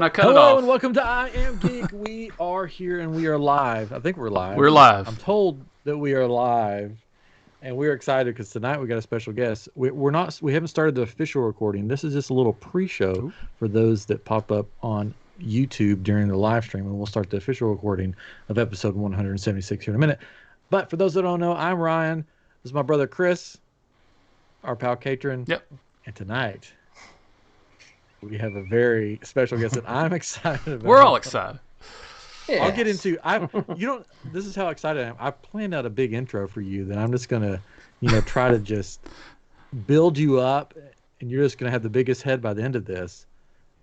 I cut it Hello off. and welcome to I Am Geek. We are here and we are live. I think we're live. We're live. I'm told that we are live, and we're excited because tonight we got a special guest. We're not. We haven't started the official recording. This is just a little pre-show for those that pop up on YouTube during the live stream, and we'll start the official recording of episode 176 here in a minute. But for those that don't know, I'm Ryan. This is my brother Chris, our pal Katrin. Yep. And tonight we have a very special guest that I'm excited about. We're all excited. Yes. I'll get into. This is how excited I am. I planned out a big intro for you that I'm just gonna, try to just build you up, and you're just gonna have the biggest head by the end of this.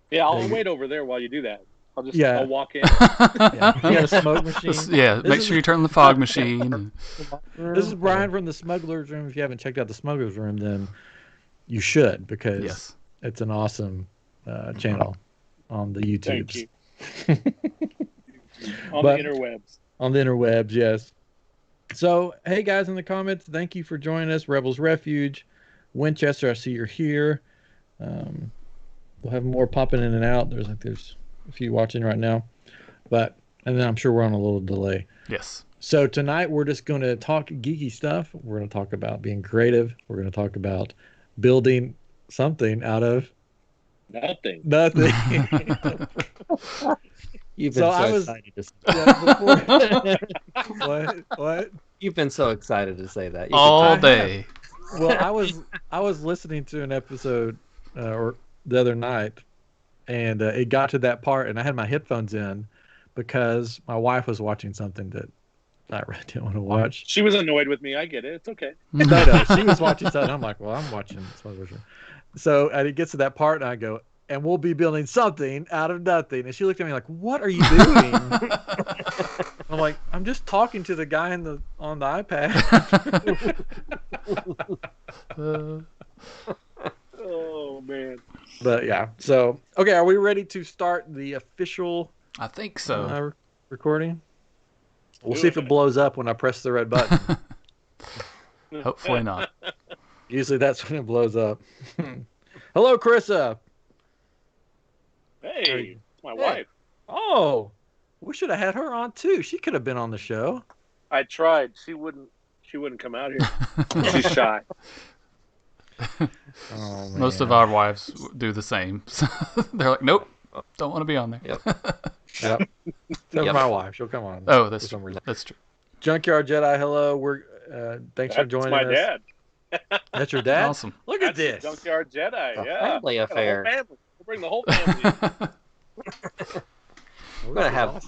Yeah, I'll wait over there while you do that. I'll walk in. Yeah. You got a smoke machine. Make sure you turn on the fog machine. This is Brian from the Smuggler's Room. If you haven't checked out the Smuggler's Room, then you should, because it's an awesome channel on the YouTubes. Thank you. On the interwebs. On the interwebs, yes. So, hey guys in the comments, thank you for joining us. Rebels Refuge, Winchester, I see you're here. We'll have more popping in and out. There's a few watching right now, and then I'm sure we're on a little delay. Yes. So tonight we're just going to talk geeky stuff. We're going to talk about being creative. We're going to talk about building something out of nothing. You've been so excited to say that. What? You've been so excited to say that. All day. Well, I was listening to an episode or the other night, and it got to that part, and I had my headphones in because my wife was watching something that I really didn't want to watch. She was annoyed with me. I get it. It's okay. No, she was watching something. I'm like, well, I'm watching. So it gets to that part, and I go, and we'll be building something out of nothing. And she looked at me like, what are you doing? I'm like, I'm just talking to the guy on the iPad. Oh, man. But yeah. So, okay, are we ready to start the official I think so. Recording? We'll see if it blows up when I press the red button. Hopefully not. Usually that's when it blows up. Hello, Carissa. Hey, it's my wife. Oh, we should have had her on too. She could have been on the show. I tried. She wouldn't come out here. She's shy. Oh, man. Most of our wives do the same. They're like, nope, don't want to be on there. Yep. Except my wife. She'll come on. Oh, that's true. That's true. Junkyard Jedi, hello. We're thanks for joining us. That's my dad. That's your dad? Awesome. Look at this. Junkyard Jedi, Family affair. We'll bring the whole family. We're going to have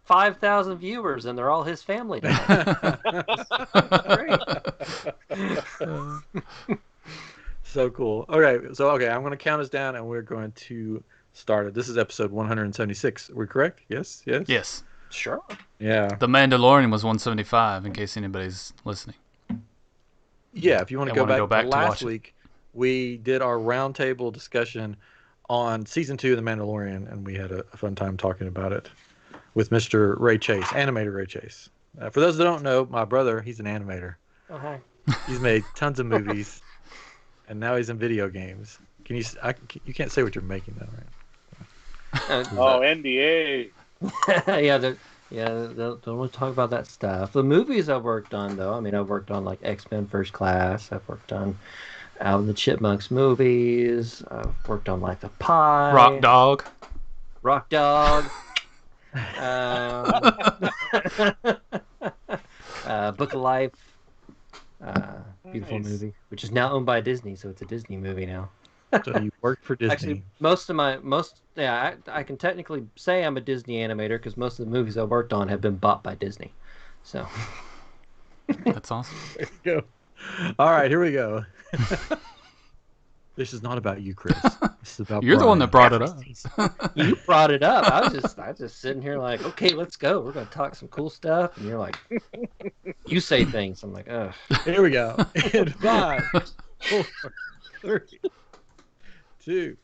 5,000 viewers, and they're all his family. Great. So cool. Okay, I'm going to count us down, and we're going to start it. This is episode 176. Are we correct? Yes? Yes. Sure. Yeah. The Mandalorian was 175, in case anybody's listening. Yeah, if you want to go back to last watch week, we did our roundtable discussion on season 2 of The Mandalorian, and we had a fun time talking about it with Mr. Ray Chase, animator Ray Chase. For those that don't know, my brother, he's an animator. Oh, hi. He's made tons of movies, and now he's in video games. You can't say what you're making though, right? NDA. Don't want to talk about that stuff. The movies I've worked on, though, I've worked on like X-Men First Class. I've worked on Alvin the Chipmunks movies. I've worked on like The Pie. Rock Dog. Book of Life. Beautiful movie, which is now owned by Disney, so it's a Disney movie now. So you work for Disney. Actually, I can technically say I'm a Disney animator because most of the movies I've worked on have been bought by Disney. So that's awesome. There you go. All right, here we go. This is not about you, Chris. This is about You're Brian. the one that brought it up. You brought it up. I was just sitting here like, okay, let's go. We're gonna talk some cool stuff, and you're like, you say things. I'm like, ugh. Here we go. In 5, 4, 3, 2.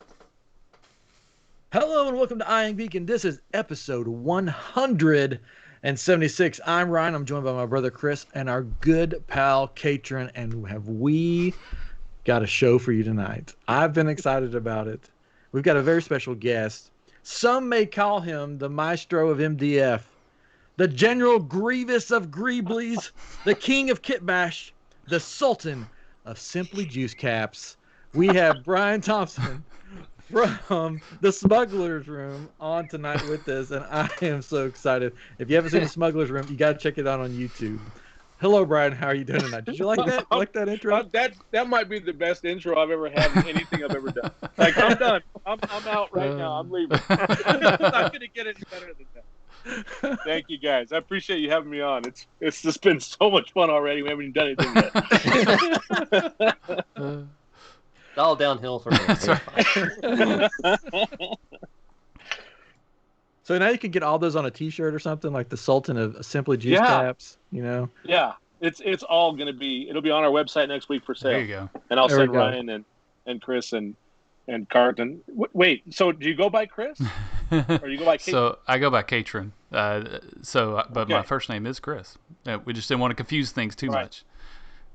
Hello and welcome to iamGEEK, and this is episode 176. I'm Ryan. I'm joined by my brother Chris and our good pal Katrin, and have we got a show for you tonight. I've been excited about it. We've got a very special guest Some may call him the maestro of MDF, the General Grievous of Greeblies, the King of Kitbash, the Sultan of Simply Juice Caps. We have Brian Thompson from the Smuggler's Room on tonight with us, and I am so excited. If you haven't seen the Smuggler's Room, you got to check it out on YouTube. Hello, Brian. How are you doing tonight? Did you like that? You like that intro? That might be the best intro I've ever had in anything I've ever done. Like, I'm done. I'm out right now. I'm leaving. I'm not gonna get any better than that. Thank you guys. I appreciate you having me on. It's just been so much fun already. We haven't even done anything yet. It's all downhill from here. So now you can get all those on a T-shirt or something, like the Sultan of Simply Juice Caps. You know. Yeah, it's all gonna be. It'll be on our website next week for sale. There you go. And I'll There we send go. Ryan and Chris and Carton. Wait, so do you go by Chris or you go by Kate? So I go by Katrin. But Okay. my first name is Chris. We just didn't want to confuse things too Right. much.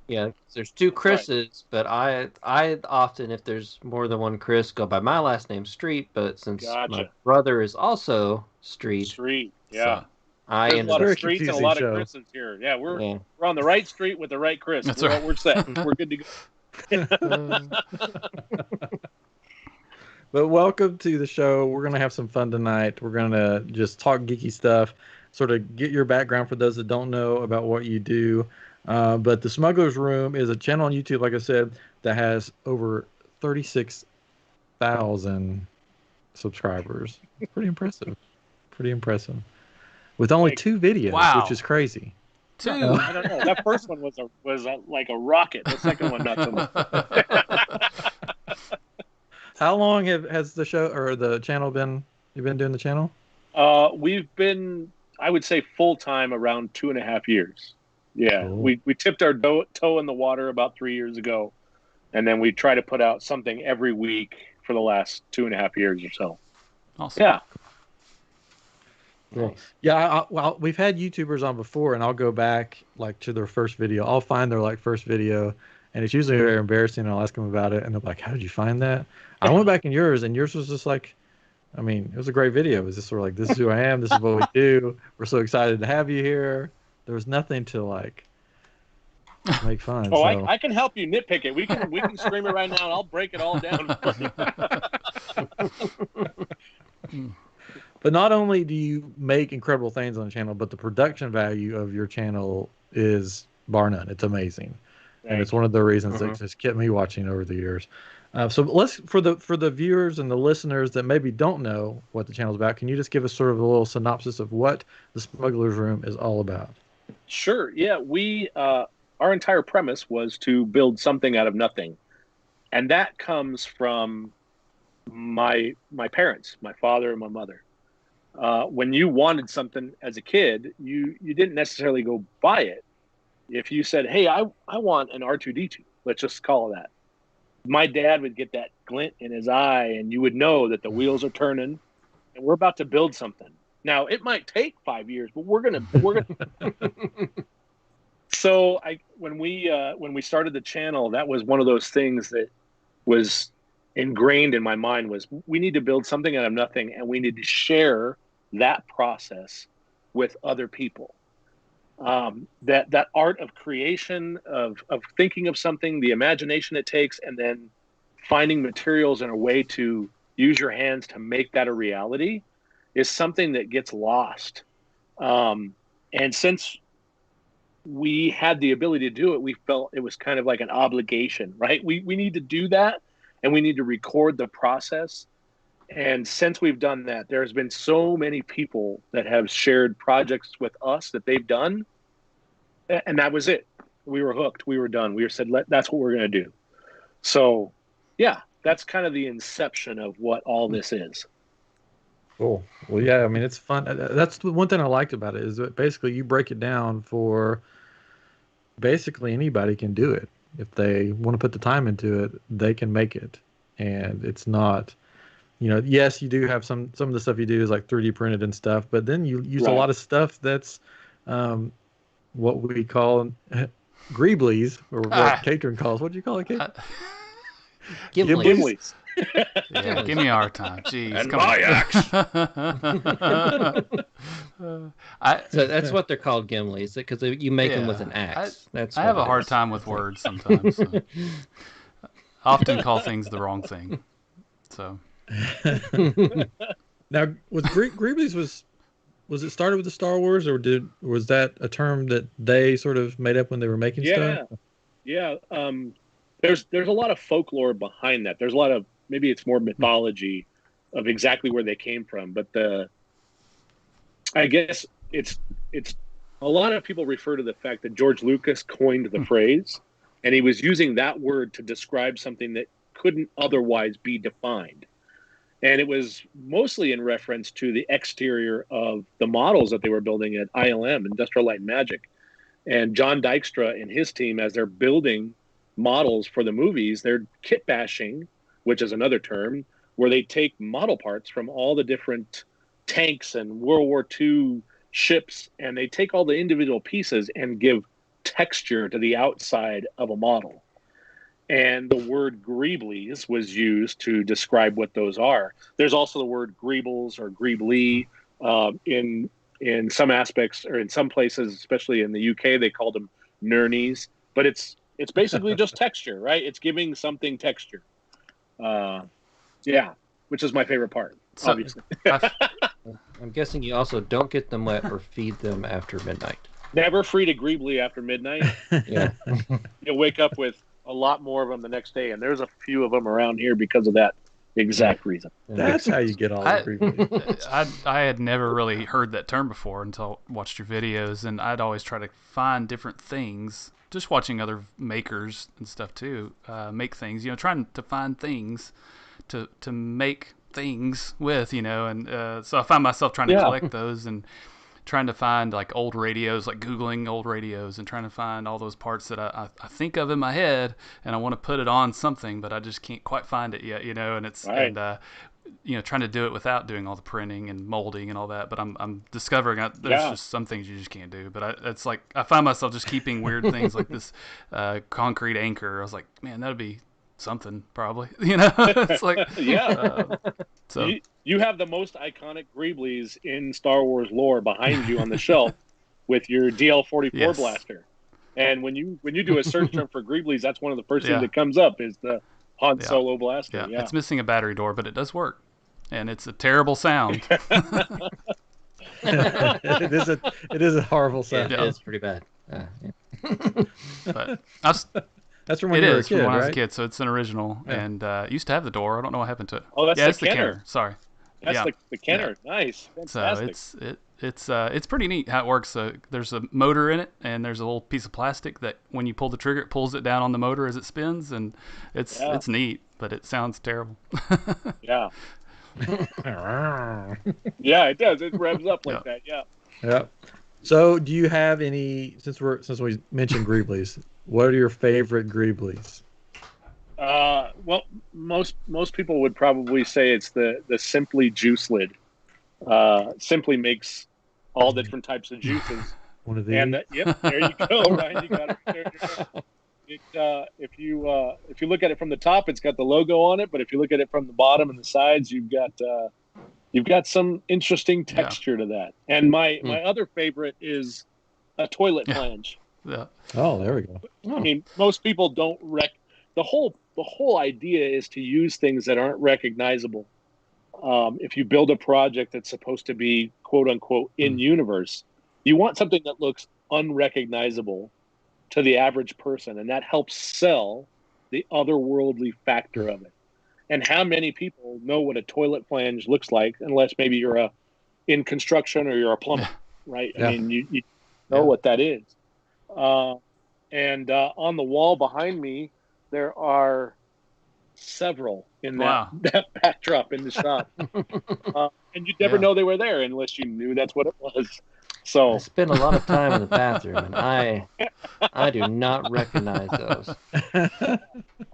Yeah, there's two Chris's, but I often, if there's more than one Chris, go by my last name, Street. But since my Gotcha. brother is also Street, Street. Yeah. I There's a ended lot up. Very of streets and a confusing lot show. of Chris's here. Yeah, we're Yeah. on the right street with the right Chris. That's we're, right. we're set. We're good to go. But welcome to the show. We're going to have some fun tonight. We're going to just talk geeky stuff, sort of get your background for those that don't know about what you do. But the Smuggler's Room is a channel on YouTube, like I said, that has over 36,000 subscribers. Pretty impressive. Pretty impressive. With only 2 videos, Wow. which is crazy. Two. I don't know. That first one was like a rocket. The second one, not so much. How long has the show or the channel been? You've been doing the channel? We've been, I would say, full time around 2.5 years. Yeah, Cool. we tipped our toe in the water about 3 years ago, and then we try to put out something every week for the last 2.5 years or so. Awesome. Yeah, Nice. Yeah, well, we've had YouTubers on before, and I'll go back like to their first video. I'll find their like first video, and it's usually very embarrassing. And I'll ask them about it, and they're like, "How did you find that?" I went back in yours, and yours was just like, I mean, it was a great video. It was just sort of like, "This is who I am. This is what we do. We're so excited to have you here." There was nothing to like make fun. Oh, so. I can help you nitpick it. We can stream it right now, and I'll break it all down. But not only do you make incredible things on the channel, but the production value of your channel is bar none. It's amazing, and it's one of the reasons that just kept me watching over the years. So let's for the viewers and the listeners that maybe don't know what the channel is about. Can you just give us sort of a little synopsis of what the Smuggler's Room is all about? Sure. Yeah, we our entire premise was to build something out of nothing, and that comes from my parents, my father and my mother. When you wanted something as a kid, you didn't necessarily go buy it. If you said, "Hey, I want an R2D2," let's just call it that. My dad would get that glint in his eye, and you would know that the wheels are turning, and we're about to build something. Now, it might take 5 years, but we're gonna. So when we started the channel, that was one of those things that was ingrained in my mind was we need to build something out of nothing, and we need to share that process with other people. That art of creation, of thinking of something, the imagination it takes, and then finding materials and a way to use your hands to make that a reality is something that gets lost. And since we had the ability to do it, we felt it was kind of like an obligation, right? We need to do that, and we need to record the process. And since we've done that, there's been so many people that have shared projects with us that they've done, and that was it. We were hooked. We were done. We were said, that's what we're going to do. So, yeah, that's kind of the inception of what all this is. Cool. Well, yeah, I mean, it's fun. That's the one thing I liked about it is that basically you break it down for basically anybody can do it. If they want to put the time into it, they can make it. And it's not, yes, you do have some of the stuff you do is like 3D printed and stuff, but then you use a lot of stuff that's what we call greeblies, or what Katrin calls. What do you call it, Kate? Gimli. Yeah, give me a hard time. Jeez, And come my on. I So that's what they're called, Gimlis, because you make them with an I axe. That's I what have a it hard is. time with words sometimes. So. I often call things the wrong thing. So Now, was Greeblies was it started with the Star Wars, or was that a term that they sort of made up when they were making stuff? Yeah, yeah. There's a lot of folklore behind that. There's a lot of, maybe it's more mythology of exactly where they came from. But I guess it's a lot of people refer to the fact that George Lucas coined the phrase, and he was using that word to describe something that couldn't otherwise be defined. And it was mostly in reference to the exterior of the models that they were building at ILM, Industrial Light and Magic. And John Dykstra and his team, as they're building models for the movies, they're kit bashing, which is another term, where they take model parts from all the different tanks and World War II ships, and they take all the individual pieces and give texture to the outside of a model. And the word greeblies was used to describe what those are. There's also the word greebles or greebly in some aspects, or in some places, especially in the UK, they called them nurnies. But it's basically just texture, right? It's giving something texture. Yeah, which is my favorite part, So, obviously. I'm guessing you also don't get them wet or feed them after midnight. Never free to greebly after midnight. Yeah. You'll wake up with a lot more of them the next day, and there's a few of them around here because of that exact reason. That's how you get all the Greeblies. I had never really heard that term before until I watched your videos, and I'd always try to find different things. Just watching other makers and stuff too, make things. Trying to find things to make things with. And so I find myself trying to collect those and trying to find like old radios, like Googling old radios and trying to find all those parts that I think of in my head, and I want to put it on something, but I just can't quite find it yet, and it's, right. and trying to do it without doing all the printing and molding and all that. But I'm discovering there's just some things you just can't do. But it's like I find myself just keeping weird things like this concrete anchor. I was like, man, that'd be something probably. It's like so. You have the most iconic Greeblies in Star Wars lore behind you on the shelf with your DL-44 blaster. And when you do a search term for Greeblies, that's one of the first things that comes up is the Han Solo blaster. Yeah, it's missing a battery door, but it does work, and it's a terrible sound. It is a horrible sound. Yeah, it's pretty bad. But that's from when you were a kid, when I was a right? kid, so it's an original, and it used to have the door. I don't know what happened to it. Oh, that's it's the the Kenner. Kenner. Sorry. That's the Kenner. Yeah. Nice. Fantastic. So it's pretty neat how it works. There's a motor in it, and there's a little piece of plastic that when you pull the trigger, it pulls it down on the motor as it spins, and it's neat, but it sounds terrible. Yeah. Yeah, it does. It revs up like that. Yeah. Yeah. So, do you have any? Since we mentioned Greeblies, what are your favorite Greeblies? Well, most people would probably say it's the Simply juice lid. Simply makes all the different types of juices. One of these. And yep, there you go, Ryan. You got it. If you look at it from the top, it's got the logo on it. But if you look at it from the bottom and the sides, you've got some interesting texture to that. And my other favorite is a toilet flange. Yeah. Oh, there we go. I mean, most people don't the whole idea is to use things that aren't recognizable. If you build a project that's supposed to be quote unquote in universe, you want something that looks unrecognizable to the average person, and that helps sell the otherworldly factor of it. And how many people know what a toilet flange looks like, unless maybe you're in construction or you're a plumber, right? Yeah. I mean, you know what that is. And on the wall behind me, there are several in that backdrop in the shop. And you'd never know they were there unless you knew that's what it was. So I spend a lot of time in the bathroom, and I do not recognize those.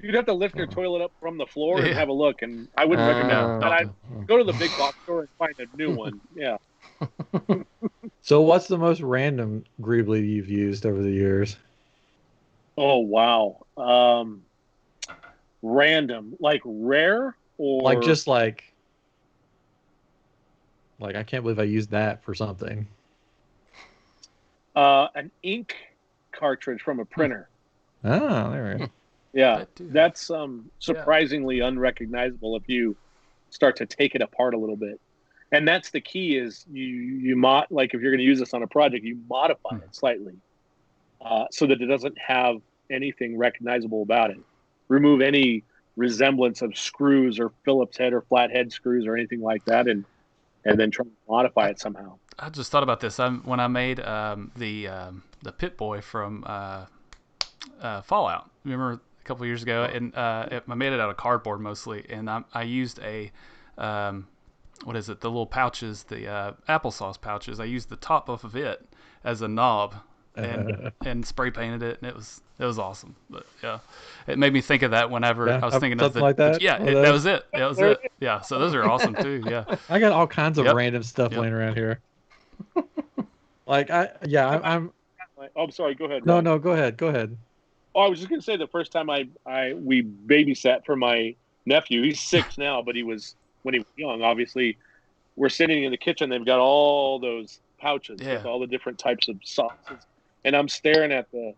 You'd have to lift your toilet up from the floor and have a look, and I wouldn't recommend that. I'd go to the big box store and find a new one. Yeah. So what's the most random Greebly you've used over the years? Oh, wow. Random. Like rare or Like like I can't believe I used that for something. an ink cartridge from a printer. Oh, there we go. Yeah, That too. that's surprisingly unrecognizable if you start to take it apart a little bit. And that's the key is like if you're going to use this on a project, you modify it slightly so that it doesn't have anything recognizable about it. Remove any resemblance of screws or Phillips head or flathead screws or anything like that, and then try to modify it somehow. I just thought about this when I made the Pit Boy from Fallout. Remember a couple of years ago, and I made it out of cardboard mostly, and I used a what is it? The little pouches, the applesauce pouches. I used the top off of it as a knob, and spray painted it, and it was awesome. But yeah, it made me think of that whenever I was thinking of something like that. Yeah, that was it. That was it. Yeah, so those are awesome too. Yeah, I got all kinds of Yep. random stuff Yep. laying around here. Like I'm Oh, I'm sorry. Go ahead. no, Ron. no, go ahead. Oh, I was just going to say the first time we babysat for my nephew. He's 6 now, but he was when he was young. Obviously, we're sitting in the kitchen. They've got all those pouches with all the different types of sauces, and I'm staring at the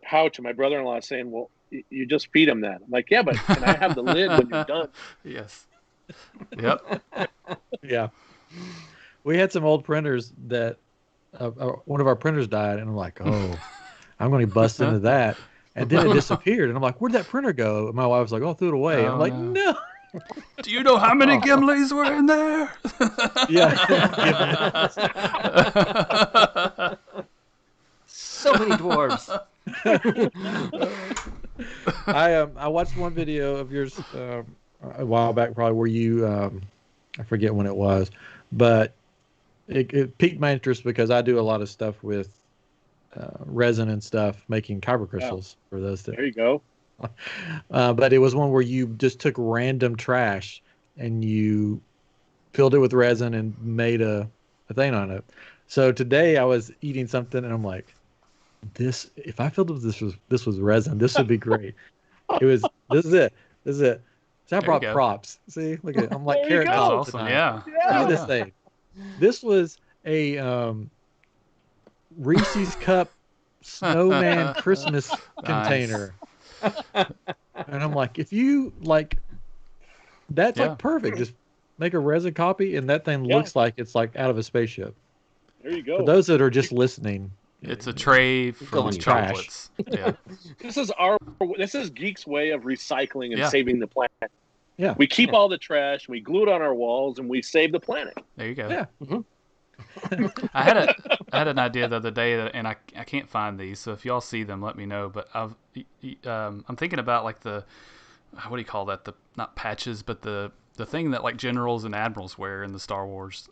pouch, and my brother-in-law is saying, "Well, you just feed him that." I'm like, "Yeah, but can I have the lid when you're done?" Yes. Yep. Yeah. We had some old printers that one of our printers died, and I'm like, oh, I'm going to bust into that. And then it disappeared, and I'm like, where'd that printer go? And my wife was like, oh, I threw it away. And I'm like, no. Do you know how many Gimlis were in there? Yeah. So many dwarves. I watched one video of yours a while back, probably where you I forget when it was, but it piqued my interest because I do a lot of stuff with resin and stuff, making kyber crystals for those things. There you go. But it was one where you just took random trash and you filled it with resin and made a thing on it. So today I was eating something and I'm like, if I filled it with this was resin, this would be great. This is it. So I brought props. See, look at it. I'm like There you carrot go. top Awesome. tonight. Yeah. Look at this thing. This was a Reese's Cup snowman Christmas container. And I'm like, if you like, that's like perfect. Just make a resin copy, and that thing looks like it's like out of a spaceship. There you go. For those that are just listening, It's a tray full of trash. chocolates. Yeah. This is Geek's way of recycling and saving the planet. Yeah. We keep all the trash, we glue it on our walls, and we save the planet. There you go. Yeah. I had an idea the other day, and I can't find these. So if y'all see them, let me know. But I'm thinking about like the what do you call that? The not patches, but the thing that like generals and admirals wear in the Star Wars.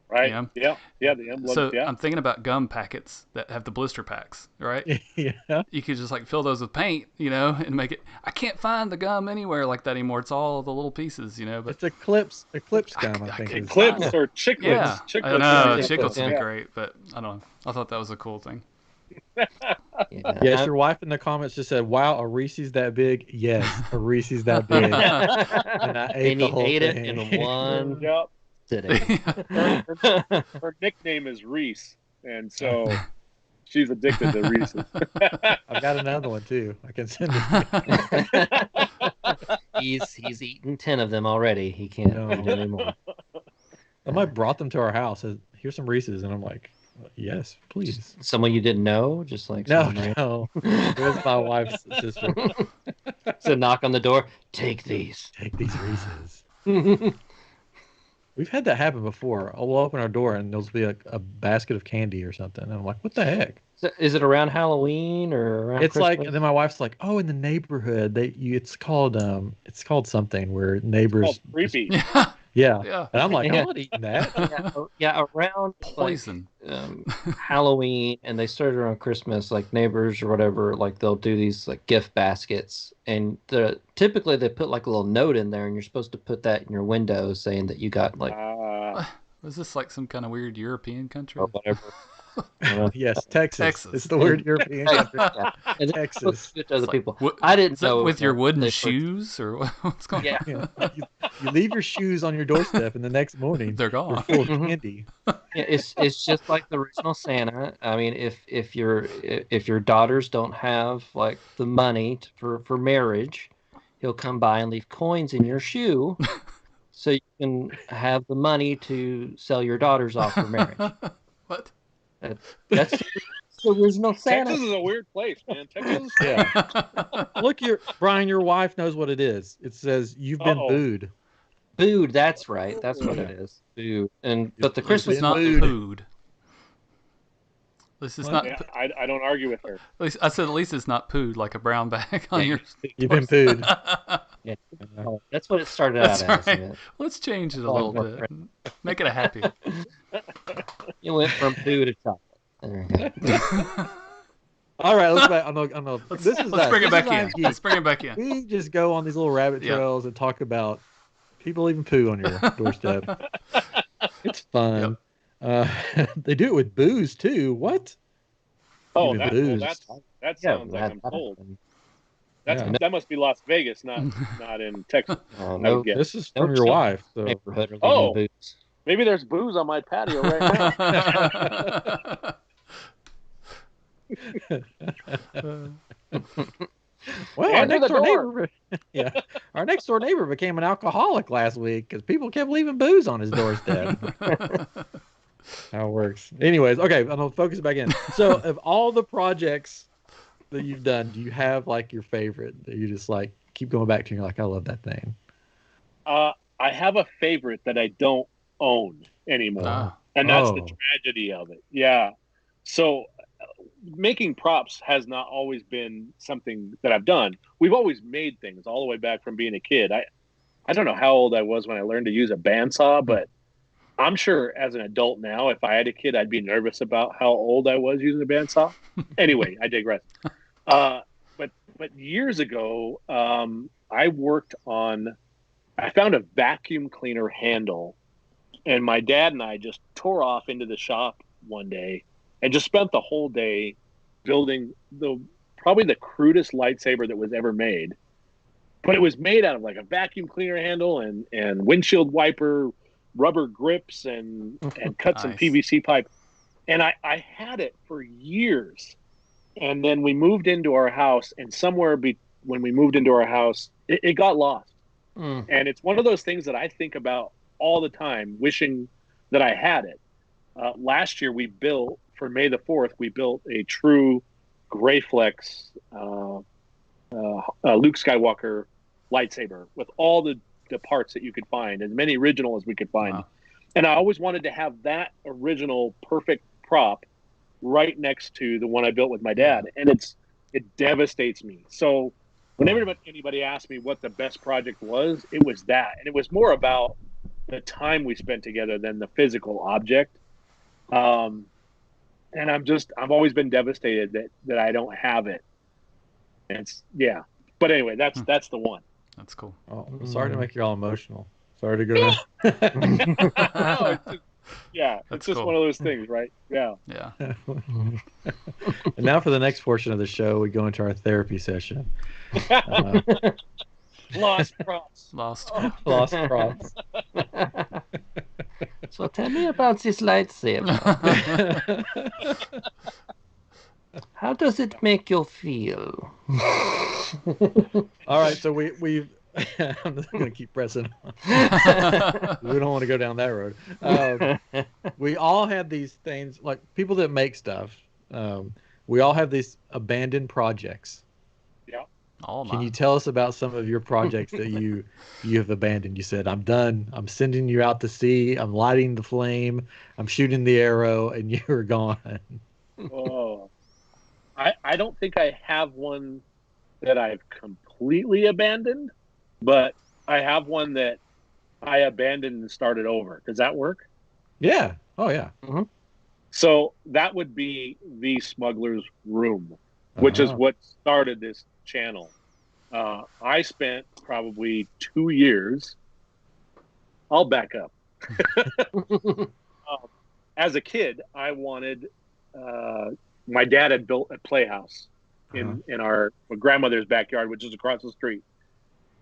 Right. Yeah. The emblem. So yeah. I'm thinking about gum packets that have the blister packs, right? Yeah. You could just like fill those with paint, and make it. I can't find the gum anywhere like that anymore. It's all the little pieces, But It's eclipse gum, I think. Eclipse or chiclets. yeah, Chiclets I know are- chiclets would be Yeah. great, but I don't know. I thought that was a cool thing. Yes, your wife in the comments just said, "Wow, a Reese's that big?" Yes, a Reese's that big. And I ate And the he whole ate it thing. in one Yep. sitting. Her nickname is Reese, and so she's addicted to Reese's. I've got another one too. I can send it. He's eaten 10 of them already. He can't eat anymore. Somebody brought them to our house. Said, here's some Reese's, and I'm like, yes, please. Someone you didn't know, just like No, someone no, it was my wife's sister. So knock on the door. Take these. Take these Reese's. We've had that happen before. We'll open our door and there'll be a basket of candy or something. And I'm like, what the heck? So is it around Halloween or around It's like, Christmas? and then my wife's like, oh, in the neighborhood, it's called something where neighbors. Oh, creepy. Yeah. Yeah. And I'm like, Yeah. I'm not eating that. yeah, around Poison. Halloween, and they started around Christmas, like neighbors or whatever, like they'll do these like gift baskets, and typically they put like a little note in there, and you're supposed to put that in your window saying that you got like Was this like some kind of weird European country? or whatever. Yes, Texas. Texas. It's the word European country. Yeah. And then Texas. to other It's like, people. what- I didn't Is that know with your that wooden they shoes or what's going Yeah. on? Yeah. You leave your shoes on your doorstep, and the next morning They're they're gone. full of Mhm. candy. Yeah, it's just like the original Santa. I mean, if your daughters don't have like the money for marriage, he'll come by and leave coins in your shoe, so you can have the money to sell your daughters off for marriage. What? That's the original Santa. Texas is a weird place, man. Texas. Yeah. Look, Brian, your wife knows what it is. It says you've been Uh-oh. booed. Food, that's right. That's what Yeah. it is. Food. But the You've Christmas It's been not booed. pooed. At least it's What? not. Yeah, I don't argue with her. At least I said at least it's not pooed like a brown bag on your. You've been booed. Yeah. That's what it started out That's as. right. Yeah. Let's change it a Oh, little more bit. Make it a happy. You went from food to chocolate. There you go. All right, let's back. I know. This is Let's us. bring it This back is in. iamGEEK. Let's bring it back in. We just go on these little rabbit Yeah. trails and talk about people leaving poo on your doorstep. It's fun. They do it with booze too. What? Oh, Even that, booze. that sounds like I'm told. Yeah. That must be Las Vegas, not in Texas. Oh, I no would guess. This is No from your children. wife. So. Neighborhood are leaving Oh. boots. Maybe there's booze on my patio right now. Well, our Answer next the door door. neighbor, yeah, our next door neighbor became an alcoholic last week because people kept leaving booze on his doorstep. How it works. Anyways, okay, I'm gonna focus back in. So, of all the projects that you've done, do you have like your favorite that you just like keep going back to? And you're like, I love that thing. I have a favorite that I don't own anymore, Ah. and that's the Oh. tragedy of it. Yeah. So making props has not always been something that I've done. We've always made things all the way back from being a kid. I don't know how old I was when I learned to use a bandsaw, but I'm sure as an adult now, if I had a kid, I'd be nervous about how old I was using a bandsaw. Anyway, I digress. But years ago, I found a vacuum cleaner handle, and my dad and I just tore off into the shop one day and just spent the whole day building probably the crudest lightsaber that was ever made. But it was made out of like a vacuum cleaner handle and windshield wiper, rubber grips, and cut some Nice. PVC pipe. And I had it for years. And then we moved into our house, and when we moved into our house, it got lost. Mm. And it's one of those things that I think about all the time, wishing that I had it. Last year, for May the 4th, we built a true Greyflex Luke Skywalker lightsaber with all the parts that you could find, as many original as we could find. Wow. And I always wanted to have that original perfect prop right next to the one I built with my dad. And it devastates me. So whenever anybody asked me what the best project was, it was that. And it was more about the time we spent together than the physical object. And I've always been devastated that I don't have it. And but anyway, that's the one. That's cool. Oh, I'm sorry to make you all emotional. Sorry to go down. No, it's That's just cool. one of those things, right? Yeah. Yeah. And now for the next portion of the show, we go into our therapy session. Lost props. Lost. Lost props. So tell me about this lightsaber. How does it make you feel? All right, so we've. I'm just gonna keep pressing on. We don't want to go down that road. We all have these things, like people that make stuff. We all have these abandoned projects. All Can mine. you tell us about some of your projects that you have abandoned? You said, I'm done. I'm sending you out to sea. I'm lighting the flame. I'm shooting the arrow, and you're gone. Oh, I don't think I have one that I've completely abandoned, but I have one that I abandoned and started over. Does that work? Yeah. Oh, yeah. So that would be the Smuggler's Room, which is what started this channel. I spent probably 2 years. I'll back up. As a kid, I wanted my dad had built a playhouse in our grandmother's backyard, which is across the street.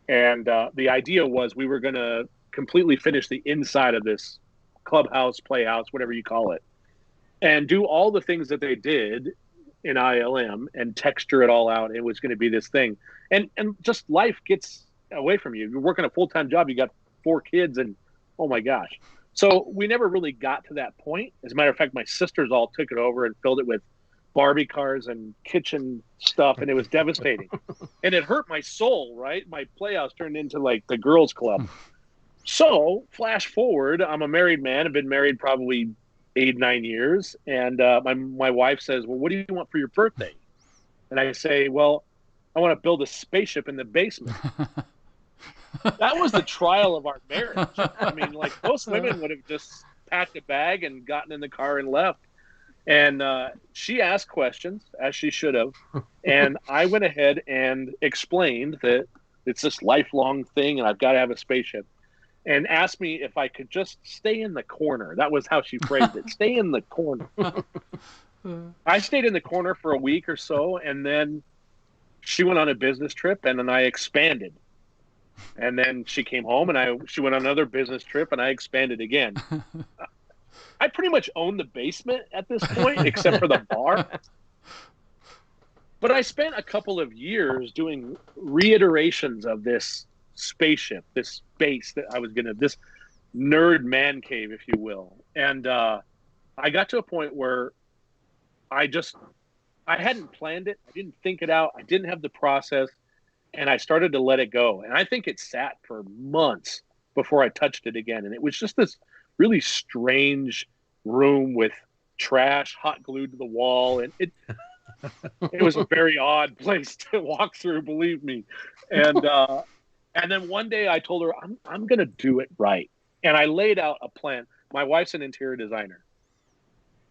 And the idea was we were going to completely finish the inside of this clubhouse, playhouse, whatever you call it, and do all the things that they did in ILM and texture it all out. It was going to be this thing. And just life gets away from you. You're working a full-time job. You got 4 kids and oh my gosh. So we never really got to that point. As a matter of fact, my sisters all took it over and filled it with Barbie cars and kitchen stuff. And it was devastating. And it hurt my soul, right? My playhouse turned into like the girls club. So flash forward, I'm a married man. I've been married probably 8-9 years. And my wife says, well, what do you want for your birthday? And I say, well, I want to build a spaceship in the basement. That was the trial of our marriage. I mean, like most women would have just packed a bag and gotten in the car and left. And she asked questions, as she should have. And I went ahead and explained that it's this lifelong thing and I've got to have a spaceship. And asked me if I could just stay in the corner. That was how she phrased it. Stay in the corner. I stayed in the corner for a week or so, and then she went on a business trip, and then I expanded. And then she came home, and she went on another business trip, and I expanded again. I pretty much own the basement at this point, except for the bar. But I spent a couple of years doing reiterations of this spaceship, this space that I was going to, this nerd man cave, if you will. And I got to a point where I hadn't planned it. I didn't think it out. I didn't have the process. And I started to let it go. And I think it sat for months before I touched it again. And it was just this really strange room with trash hot glued to the wall. And it was a very odd place to walk through, believe me. And then one day I told her, I'm going to do it right. And I laid out a plan. My wife's an interior designer.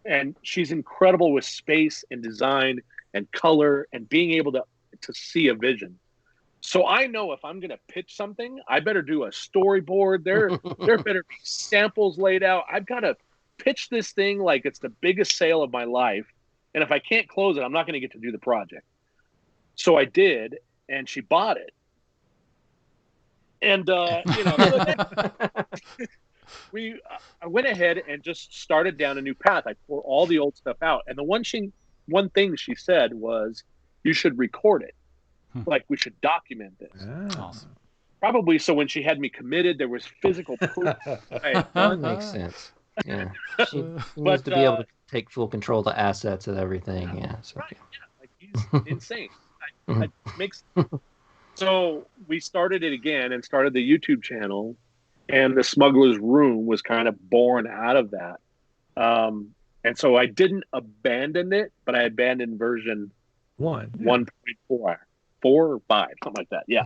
And she's incredible with space and design and color and being able to see a vision. So I know if I'm going to pitch something, I better do a storyboard. There better be samples laid out. I've got to pitch this thing like it's the biggest sale of my life. And if I can't close it, I'm not going to get to do the project. So I did, and she bought it. And, I went ahead and just started down a new path. I tore all the old stuff out. And the one thing she said was, you should record it. Like, we should document this. Awesome. Probably so when she had me committed, there was physical proof. That makes sense. Yeah. She needs to be able to take full control of the assets and everything. Yeah. So, right. Yeah. Like, he's insane. So we started it again and started the YouTube channel, and the Smuggler's Room was kind of born out of that. And so I didn't abandon it, but I abandoned version 1.4, 4 or 5, something like that. Yeah.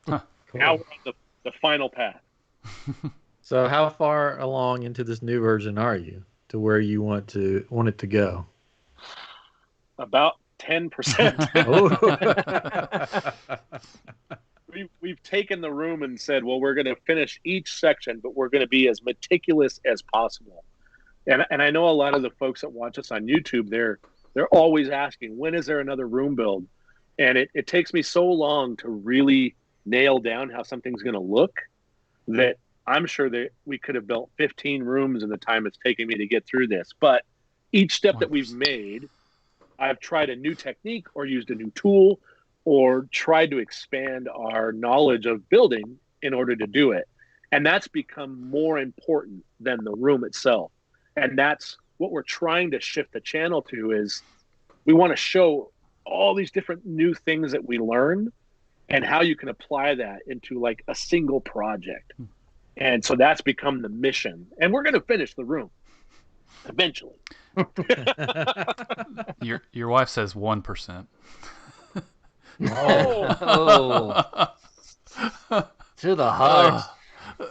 Cool. Now we're on the final path. So how far along into this new version are you to where you want it to go? About 10%. We've taken the room and said, well, we're going to finish each section, but we're going to be as meticulous as possible. And I know a lot of the folks that watch us on YouTube, they're always asking, when is there another room build? And it takes me so long to really nail down how something's going to look that I'm sure that we could have built 15 rooms in the time it's taken me to get through this. But each step that we've made, I've tried a new technique or used a new tool or tried to expand our knowledge of building in order to do it. And that's become more important than the room itself. And that's what we're trying to shift the channel to, is we want to show all these different new things that we learn and how you can apply that into like a single project. And so that's become the mission. And we're going to finish the room eventually. Your wife says 1%. Oh. To the heart.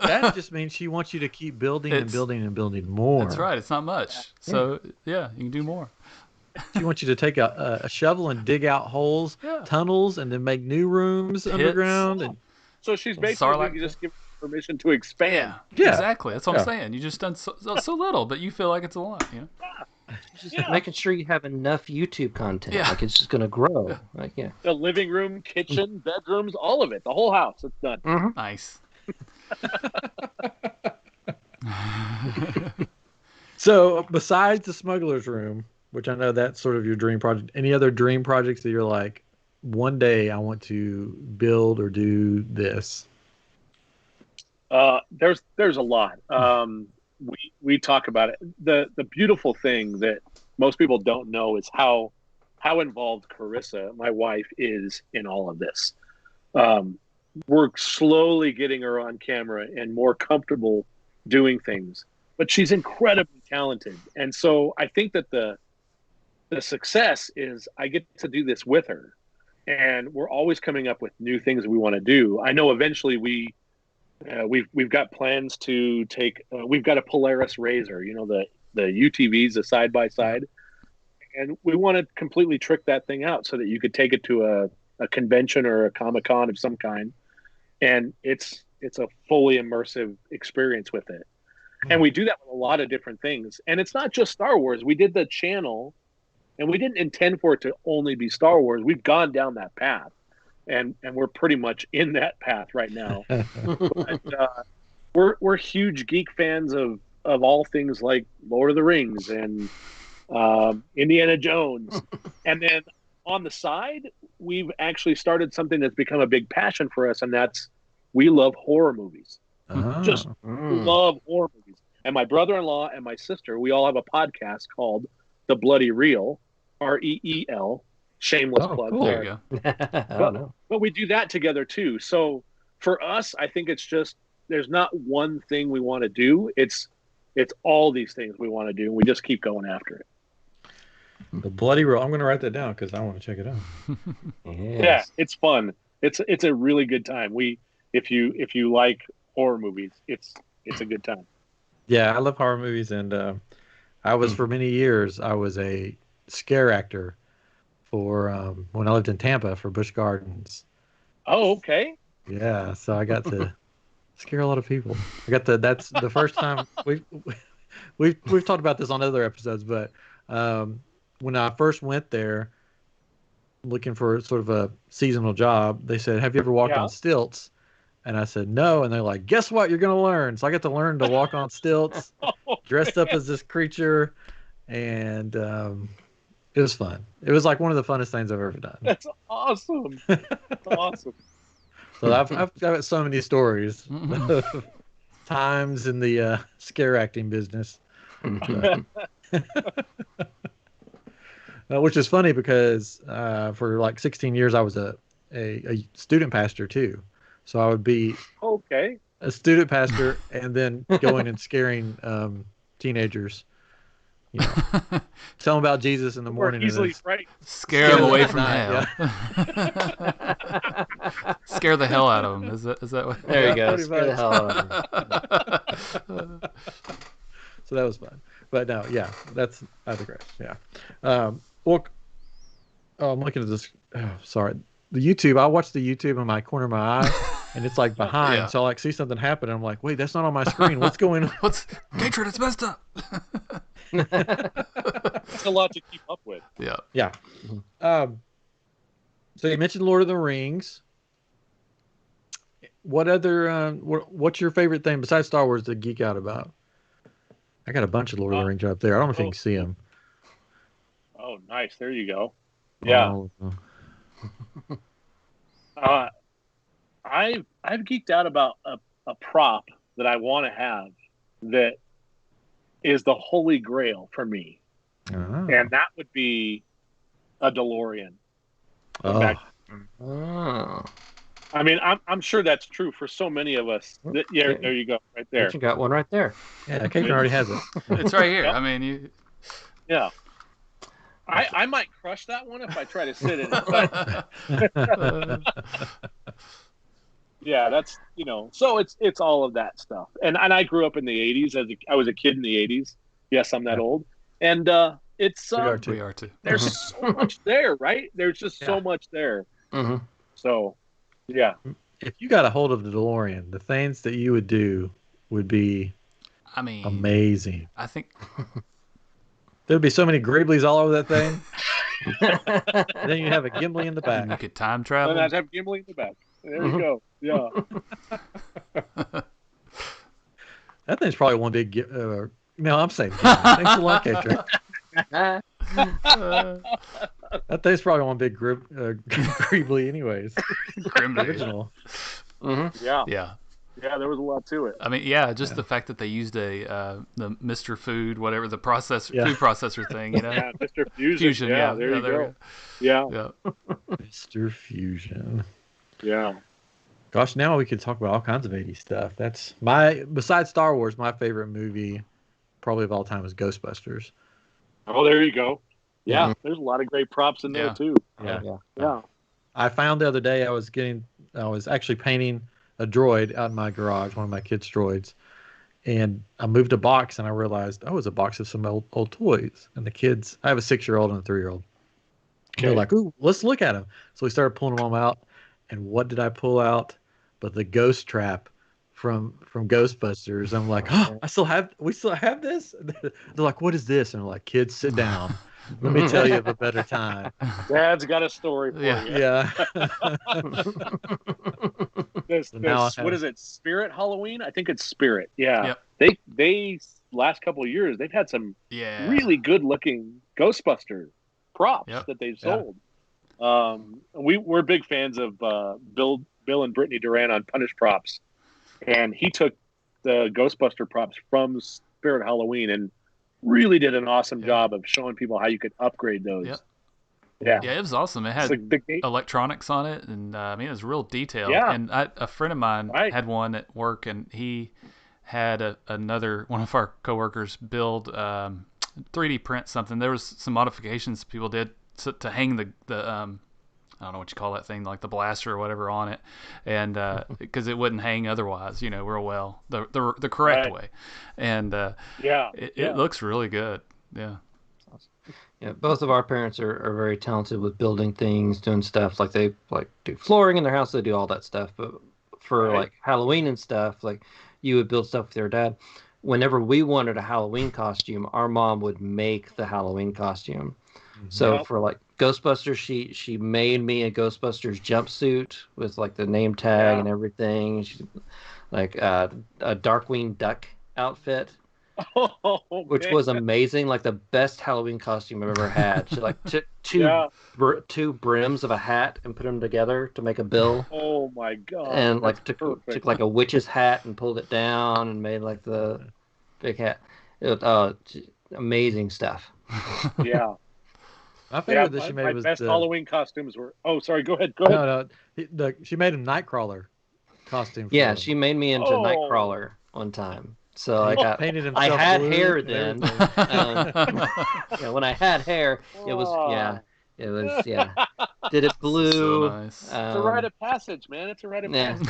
That just means she wants you to keep building and building and building more. That's right. It's not much. So, yeah, you can do more. She wants you to take a shovel and dig out holes, tunnels, and then make new rooms underground. And so she's basically just giving permission to expand. Yeah, exactly. That's what I'm saying. You just done so little, but you feel like it's a lot. You know? Just making sure you have enough YouTube content. Yeah. Like it's just gonna grow. Like The living room, kitchen, bedrooms, all of it, the whole house. It's done. Mhm. Nice. So besides the smuggler's room, which I know that's sort of your dream project, any other dream projects that you're like, one day I want to build or do this? There's a lot. We talk about it. The beautiful thing that most people don't know is how involved Carissa, my wife, is in all of this. We're slowly getting her on camera and more comfortable doing things, but she's incredibly talented. And so I think that the success is I get to do this with her, and we're always coming up with new things we want to do. I know eventually we've got plans to take. We've got a Polaris Razor, the UTVs, the side by side, and we want to completely trick that thing out so that you could take it to a convention or a Comic-Con of some kind, and it's a fully immersive experience with it. And we do that with a lot of different things, and it's not just Star Wars. We did the channel, and we didn't intend for it to only be Star Wars. We've gone down that path, and we're pretty much in that path right now. But, we're huge geek fans of all things like Lord of the Rings and Indiana Jones. And then on the side, we've actually started something that's become a big passion for us, and that's we love horror movies. Just love horror movies. And my brother-in-law and my sister, we all have a podcast called The Bloody Reel, REEL. Shameless plug. Cool. There you go. I don't know. But we do that together too. So for us, I think it's just there's not one thing we want to do. It's all these things we want to do. We just keep going after it. The Bloody Roll. I'm going to write that down because I want to check it out. Yes. Yeah, it's fun. It's a really good time. If you like horror movies, it's a good time. Yeah, I love horror movies, and I was for many years. I was a scare actor for when I lived in Tampa for Busch Gardens. Oh, okay. Yeah, so I got to scare a lot of people. That's the first time we've talked about this on other episodes, but when I first went there looking for sort of a seasonal job, they said, "Have you ever walked on stilts?" And I said, "No." And they're like, "Guess what? You're going to learn." So I got to learn to walk on stilts, dressed up as this creature, and it was fun. It was like one of the funnest things I've ever done. That's awesome. That's awesome. So I've got so many stories of times in the scare acting business. Which is funny because for like 16 years I was a student pastor too. So I would be a student pastor and then going and scaring teenagers. Tell them about Jesus in the morning. Easily right. Scare them away from night, hell. Yeah. Scare the hell out of them. Is that what? There you go. Scare the hell out of them. So that was fun. But no, yeah, I digress. Yeah. I'm looking at this. Oh, sorry. The YouTube. I watch the YouTube in my corner of my eye, and it's like behind. Yeah. So I like see something happen, and I'm like, wait, that's not on my screen. What's going on? Gatred, it's messed up. It's a lot to keep up with. Yeah. Yeah. So you mentioned Lord of the Rings. What other? What's your favorite thing besides Star Wars to geek out about? I got a bunch of Lord of the Rings up there. I don't know if you can see them. Oh, nice. There you go. Yeah. I've geeked out about a prop that I want to have that is the holy grail for me, and that would be a DeLorean. Oh. I mean, I'm sure that's true for so many of us. Yeah, there you go, right there. You got one right there. Yeah, Caitlin already has it. It's right here. Yep. I mean, Yeah. I might crush that one if I try to sit in it. But yeah, that's so it's all of that stuff. And I grew up in the 80s I was a kid in the 80s. Yes, I'm that old. And it's we are too. There's so much there, right? There's just so much there. Mm-hmm. So, yeah. If you got a hold of the DeLorean, the things that you would do would be amazing. I think There'd be so many Greeblies all over that thing. And then you have a Gimli in the And you back. could time And travel. I'd have Gimli in the back. There you go. Yeah. That thing's probably one big. No, I'm saying Gimli. Thanks a lot, K-Trick. Uh, That thing's probably one big Greebly, anyways. Grimly. Original. Yeah. Yeah. Yeah, there was a lot to it. I mean, yeah, just the fact that they used the Mr. Food, whatever the processor, Yeah. food processor thing, you know. Yeah, Mr. Fusion. Fusion, Yeah, there you go. Yeah. Yeah. Mr. Fusion. Yeah. Gosh, now we could talk about all kinds of 80s stuff. That's besides Star Wars, my favorite movie probably of all time is Ghostbusters. Oh, there you go. Yeah, Yeah. there's a lot of great props in there Yeah. too. Yeah. I found the other day I was actually painting a droid out in my garage, one of my kids' droids, and I moved a box and I realized, oh, it's a box of some old toys. And the kids, I have a 6-year-old and a 3-year-old. Okay. They're like, ooh, let's look at them. So we started pulling them all out. And what did I pull out? But the ghost trap from Ghostbusters. I'm like, oh, we still have this? They're like, what is this? And I'm like, kids, sit down. Let me tell you of a better time. Dad's got a story for Yeah. you. Yeah. What is it? Spirit Halloween? I think it's Spirit. Yeah. Yep. They last couple of years they've had some Yeah. really good looking Ghostbuster props Yep. that they've sold. We're big fans of Bill and Brittany Duran on Punish Props, and he took the Ghostbuster props from Spirit Halloween and really did an awesome job of showing people how you could upgrade those. Yep. Yeah. Yeah, it was awesome. It had electronics on it, and I mean, it was real detailed. Yeah. And a friend of mine had one at work, and he had another one of our coworkers build 3D print something. There was some modifications people did to hang the I don't know what you call that thing, like the blaster or whatever on it, and because it wouldn't hang otherwise, real well, the correct way, and it looks really good. Yeah. Yeah, both of our parents are very talented with building things, doing stuff. Like they do flooring in their house, they do all that stuff. But for like Halloween and stuff, like you would build stuff with your dad. Whenever we wanted a Halloween costume, our mom would make the Halloween costume. Mm-hmm. So for like Ghostbusters, she made me a Ghostbusters jumpsuit with like the name tag and everything. She, like a Darkwing Duck outfit. Which was amazing, like the best Halloween costume I've ever had. She like took two brims of a hat and put them together to make a bill. Oh my god! And like took like a witch's hat and pulled it down and made like the big hat. It was, amazing stuff. Yeah. My favorite that she made was best Halloween costumes were. Oh, sorry. Go ahead. No. She made a Nightcrawler costume. Yeah, she made me into Nightcrawler one time. So I got painted himself. I had hair then. When I had hair, it was Did it blue? So nice. It's a rite of passage, man. It's a rite of passage.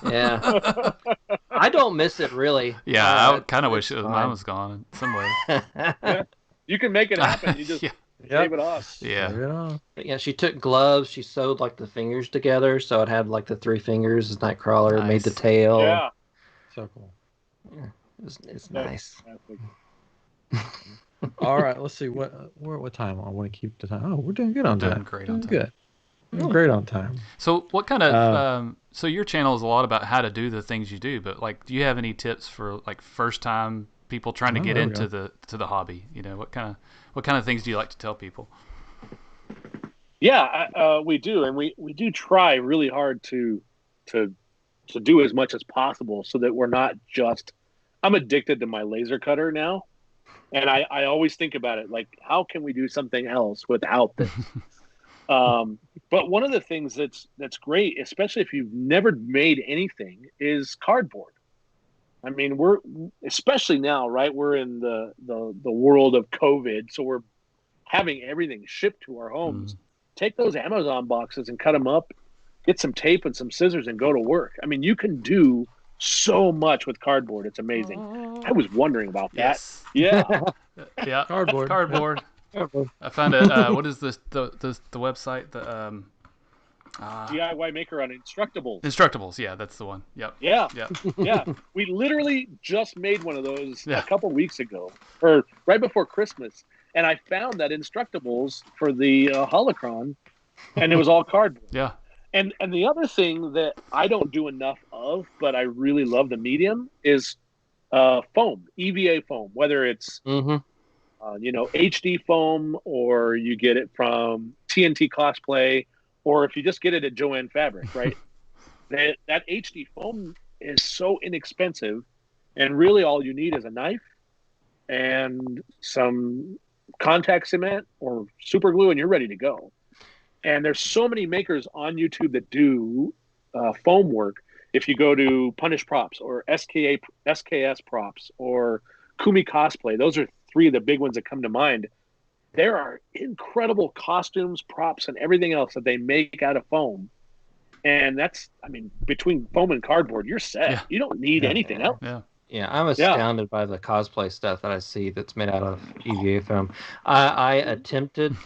Yeah. I don't miss it really. Yeah, I kind of wish mine was gone in some way. You can make it happen. You just shave it off. Yeah. Yeah, she took gloves. She sewed like the fingers together, so it had like the 3 fingers as Nightcrawler. Nice. Made the tail. Yeah. So cool. Yeah. It's nice. All right, let's see what time. I want to keep the time. Oh, we're doing good on time. Doing great on time. Good. Doing great on time. So what kind of so your channel is a lot about how to do the things you do, but like, do you have any tips for like first time people trying to get into the hobby? What kind of things do you like to tell people? Yeah, we do, and we do try really hard to do as much as possible so that we're not just. I'm addicted to my laser cutter now, and I always think about it like, how can we do something else without this? But one of the things that's great, especially if you've never made anything, is cardboard. I mean, we're especially now, right? We're in the world of COVID, so we're having everything shipped to our homes. Take those Amazon boxes and cut them up, get some tape and some scissors, and go to work. I mean, you can do so much with cardboard. It's amazing. I was wondering about that. Yes. Yeah. Yeah. Cardboard. I found what is this? The website? The DIY maker on Instructables. Instructables. Yeah, that's the one. Yep. Yeah. Yep. Yeah. We literally just made one of those a couple weeks ago, or right before Christmas, And I found that Instructables for the Holocron, and it was all cardboard. Yeah. And the other thing that I don't do enough of, but I really love the medium, is foam, EVA foam, whether it's HD foam, or you get it from TNT Cosplay, or if you just get it at Joanne Fabric, right? that HD foam is so inexpensive, and really all you need is a knife and some contact cement or super glue, and you're ready to go. And there's so many makers on YouTube that do foam work. If you go to Punish Props or SKS Props or Kumi Cosplay, those are three of the big ones that come to mind. There are incredible costumes, props, and everything else that they make out of foam. And that's, I mean, between foam and cardboard, you're set. Yeah. You don't need anything else. Yeah. Yeah, I'm astounded by the cosplay stuff that I see that's made out of EVA foam. I attempted,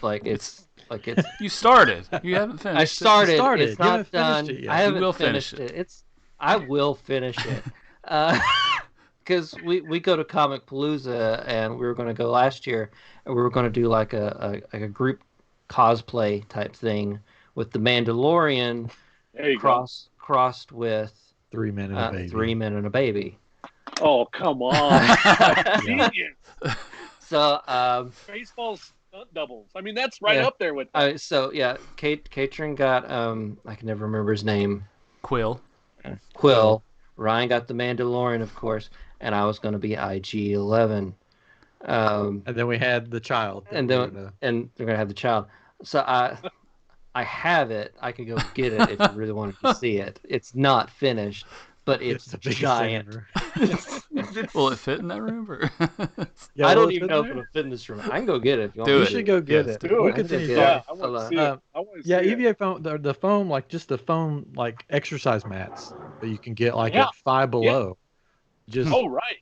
You started. You haven't finished. I started. You started. It's You not haven't finished done. it yet. I haven't You will finished finish it. I will finish it. Because we go to Comic Palooza, and we were going to go last year, and we were going to do like a group cosplay type thing with the Mandalorian crossed with 3 Men and a Baby. 3 Men and a Baby. Oh, come on. Genius. So Baseball's stunt doubles. I mean, that's right up there with that. so yeah, Katrin got I can never remember his name. Quill. Ryan got the Mandalorian, of course, and I was going to be IG-11. And then we had the child. And they're going to have the child. So I have it. I could go get it if you really wanted to see it. It's not finished, but it's the biggest giant. thing Will it fit in that room? Or... Yeah, I will don't it even fit know in if there? it'll fit in this room. I can go get it. If you want Do me it. You should go get Yes, it. do We'll it. continue Yeah. talking. I want to see it. I want to see Yeah, it. EVA foam, the foam, like just the foam, like exercise mats that you can get like at Five Below. Just Oh, right.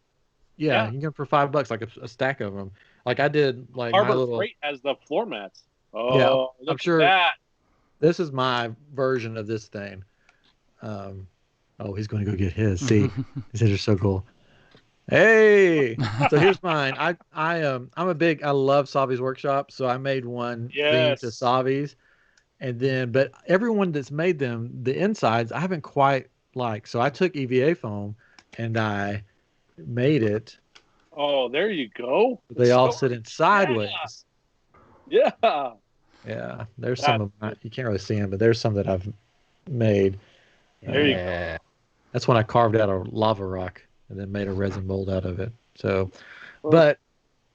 you can get them for $5, like a stack of them. Like I did, like my Harbor little. Freight has the floor mats. Oh, Yeah, look I'm sure. at that. This is my version of this thing. He's going to go get his. See, these things are so cool. Hey, so here's mine. I love Savi's Workshop, so I made one themed to Savi's, and then but everyone that's made them, the insides I haven't quite liked. So I took EVA foam and I made it. Oh, there you go. They all sit in sideways. Yeah. Yeah, there's some of mine. You can't really see them, but there's some that I've made. There you go. That's when I carved out a lava rock and then made a resin mold out of it. So, but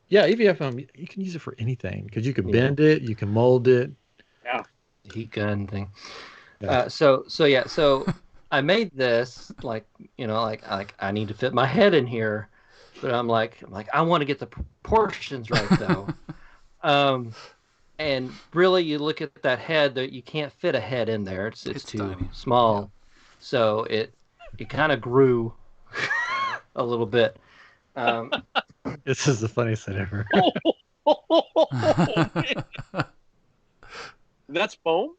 yeah, EVA foam, you can use it for anything because you can bend it, you can mold it. Yeah. Heat gun thing. Yeah. So I made this like I need to fit my head in here, but I'm like I want to get the proportions right though. And really, you look at that head, that you can't fit a head in there. It's too tiny. small. Yeah. So it kind of grew a little bit. This is the funniest thing ever. That's foam?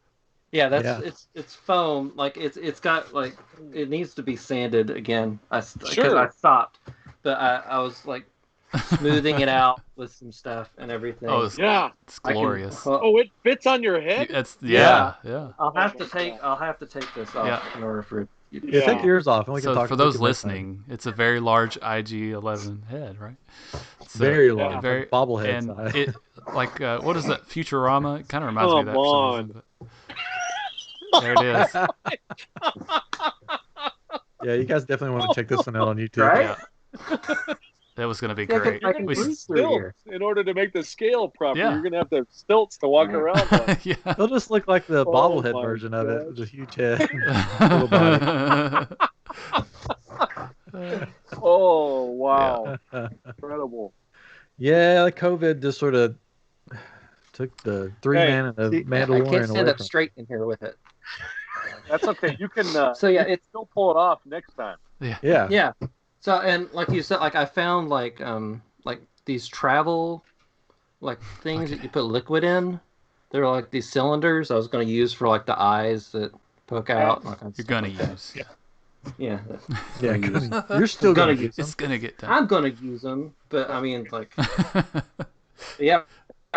Yeah, it's foam. Like it's got like it needs to be sanded again. Because I stopped, but I was like smoothing it out with some stuff and everything. Oh, it's glorious. It fits on your head. Yeah. I'll have to take this off in order for. Take yours off, and we can talk. For those listening, it's a very large IG-11 head, right? So, very large, very bobblehead and size. it like what is that? Futurama? It kind of reminds me of that. For some reason, but there it is. Yeah, you guys definitely want to check this one out on YouTube. Right? Yeah. That was going to be great. I can stilts in order to make the scale proper. Yeah. You're going to have to stilts to walk around on. Yeah. They'll just look like the bobblehead version of it with a huge head, little body. Oh wow! Incredible. Yeah, COVID just sort of took the 3 Man and the Mandalorian I can't stand away up from straight in here with it. That's okay. You can. It's still pull it off next time. Yeah. So and like you said, like I found like these travel like things that you put liquid in. They're like these cylinders I was going to use for like the eyes that poke out. You're going to use. Yeah. You're still going to use them. It's going to get done. I'm going to use them, but I mean like. Yeah,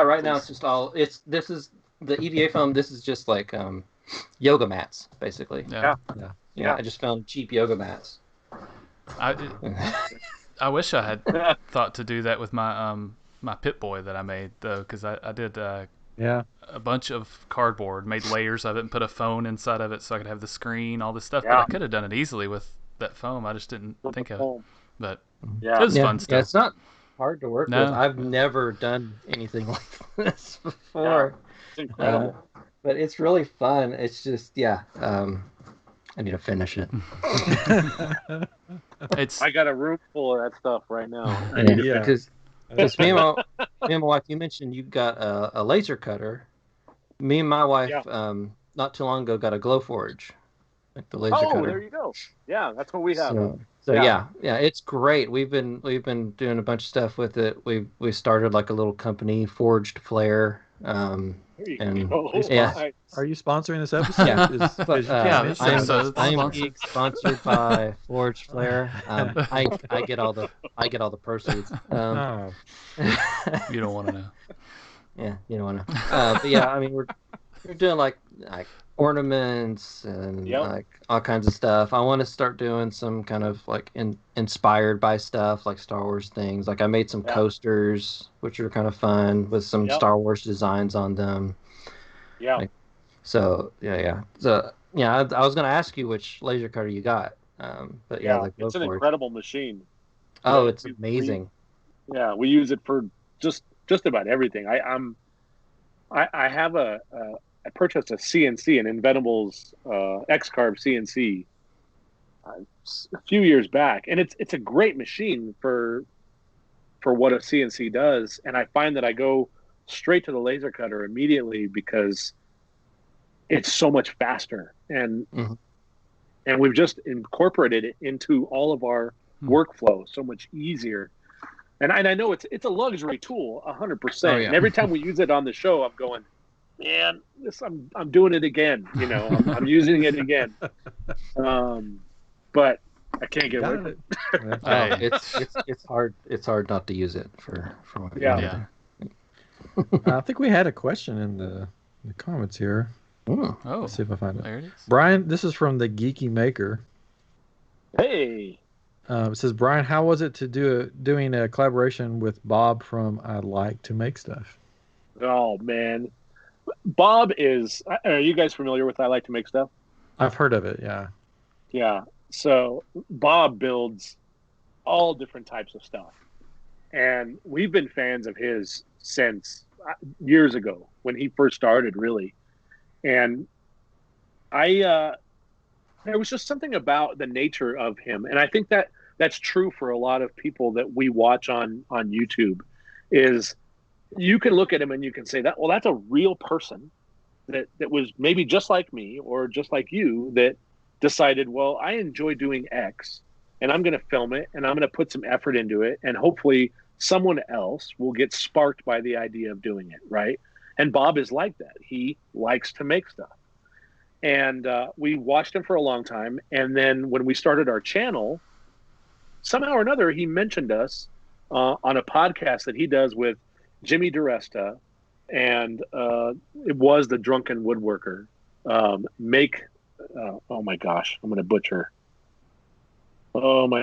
right now it's just all this is the EVA foam. This is just like yoga mats, basically. Yeah. Yeah. I just found cheap yoga mats. I wish I had thought to do that with my my Pit Boy that I made though, because I did a bunch of cardboard, made layers of it, and put a phone inside of it so I could have the screen, all this stuff. But I could have done it easily with that foam. I just didn't think of it. But it was fun stuff. Yeah, it's not hard to work with. I've never done anything like this before. It's incredible. But it's really fun. It's just I need to finish it. I got a room full of that stuff right now. Because me and my wife, you mentioned you got a laser cutter. Me and my wife, not too long ago, got a Glowforge, like the laser cutter. Oh, there you go. Yeah, that's what we have. So yeah, it's great. We've been doing a bunch of stuff with it. We started like a little company, Forged Flare. Are you sponsoring this episode? iamGEEK sponsored by Forged Flare. I get all the proceeds. You don't want to know. Yeah, you don't want to. But yeah, I mean we're doing like ornaments and like all kinds of stuff. I want to start doing some kind of like inspired by stuff like Star Wars things. Like I made some coasters, which are kind of fun with some Star Wars designs on them. Yeah. So I was gonna ask you which laser cutter you got. But it's an incredible machine. Oh, it's amazing. We use it for just about everything. I have I purchased a CNC, an Inventables X-Carve CNC a few years back, and it's a great machine for what a CNC does. And I find that I go straight to the laser cutter immediately because it's so much faster, and we've just incorporated it into all of our workflow so much easier. And I know it's a luxury tool, 100%. And every time we use it on the show, I'm going, man, I'm doing it again. You know, I'm using it again. But I can't get away from it. It's hard. It's hard not to use it for what I think we had a question in the comments here. Oh, let's see if I find it. There it is. Brian, this is from the Geeky Maker. Hey. It says, Brian, how was it to doing a collaboration with Bob from I Like to Make Stuff? Oh man, Bob is. Are you guys familiar with I Like to Make Stuff? I've heard of it. Yeah. Yeah. So Bob builds all different types of stuff, and we've been fans of his since years ago when he first started, really. And there was just something about the nature of him, and I think that's true for a lot of people that we watch on YouTube. Is you can look at him and you can say that's a real person that was maybe just like me or just like you that decided, well, I enjoy doing X, and I'm going to film it and I'm going to put some effort into it, and hopefully someone else will get sparked by the idea of doing it, right? And Bob is like that. He likes to make stuff. And we watched him for a long time. And then when we started our channel, somehow or another, he mentioned us on a podcast that he does with Jimmy DiResta. And it was the Drunken Woodworker. Oh my gosh, I'm going to butcher.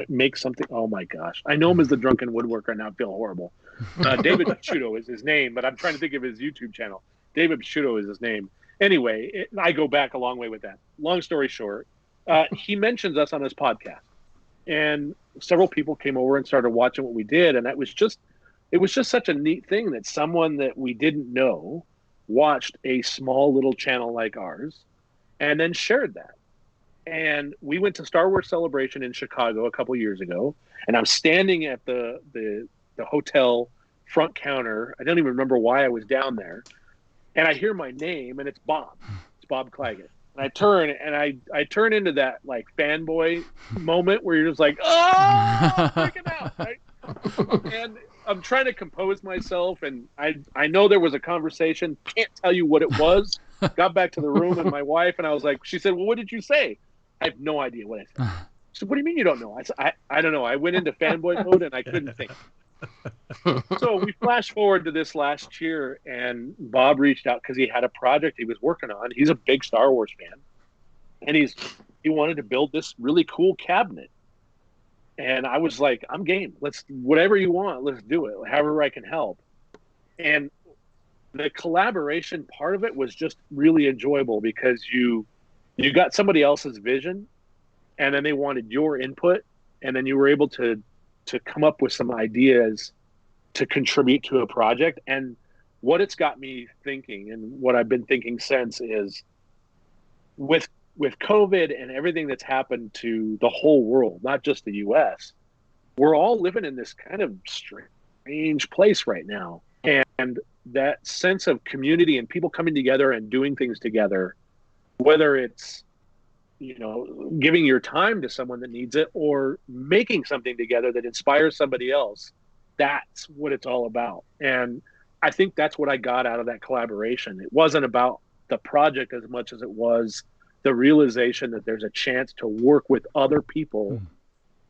Make something. Oh my gosh. I know him as the Drunken Woodworker and now I feel horrible. David Picciuto is his name, but I'm trying to think of his YouTube channel. David Picciuto is his name. Anyway, I go back a long way with that. Long story short, he mentions us on his podcast, and several people came over and started watching what we did, and it was just such a neat thing that someone that we didn't know watched a small little channel like ours, and then shared that. And we went to Star Wars Celebration in Chicago a couple years ago, and I'm standing at the hotel front counter. I don't even remember why I was down there. And I hear my name, and it's Bob. It's Bob Claggett. And I turn, and I turn into that like fanboy moment where you're just like, oh, I'm freaking out, right? And I'm trying to compose myself, and I know there was a conversation. Can't tell you what it was. Got back to the room, and my wife, and I was like, she said, well, what did you say? I have no idea what I said. She said, what do you mean you don't know? I said, I don't know. I went into fanboy mode, and I couldn't think. So we flash forward to this last year, and Bob reached out because he had a project he was working on. He's a big Star Wars fan, and he wanted to build this really cool cabinet. And I was like, I'm game. Let's whatever you want, let's do it. However I can help. And the collaboration part of it was just really enjoyable because you got somebody else's vision, and then they wanted your input, and then you were able to come up with some ideas to contribute to a project. And what it's got me thinking, and what I've been thinking since, is with COVID and everything that's happened to the whole world, not just the US, we're all living in this kind of strange place right now. And that sense of community and people coming together and doing things together, whether it's, giving your time to someone that needs it or making something together that inspires somebody else, that's what it's all about. And I think that's what I got out of that collaboration. It wasn't about the project as much as it was the realization that there's a chance to work with other people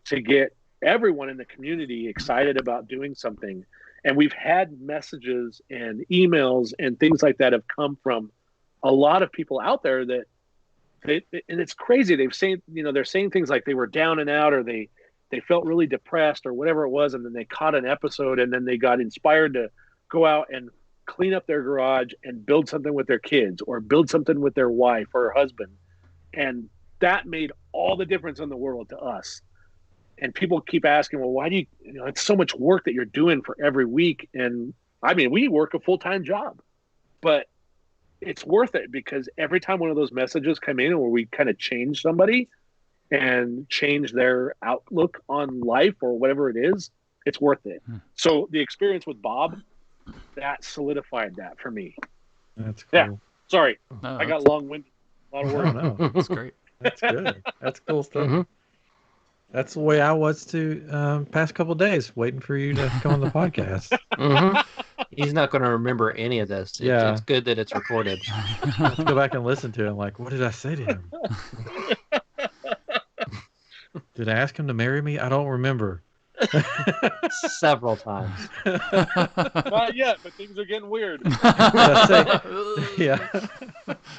to get everyone in the community excited about doing something. And we've had messages and emails and things like that have come from a lot of people out there that and it's crazy. They've saying, they're saying things like they were down and out, or they felt really depressed or whatever it was. And then they caught an episode, and then they got inspired to go out and clean up their garage and build something with their kids or build something with their wife or her husband. And that made all the difference in the world to us. And people keep asking, well, why do you it's so much work that you're doing for every week? And I mean, we work a full-time job, but it's worth it because every time one of those messages come in where we kind of change somebody and change their outlook on life or whatever it is, it's worth it. So the experience with Bob, that solidified that for me. That's cool. Yeah. Sorry. No, I got long-winded. A lot of words. No, that's great. that's good. That's cool stuff. That's the way I was to past couple of days, waiting for you to come on the podcast. He's not going to remember any of this. Yeah. It's good that it's recorded. Let's go back and listen to it. I'm like, what did I say to him? Did I ask him to marry me? I don't remember. Several times. Not yet, but things are getting weird. Yeah.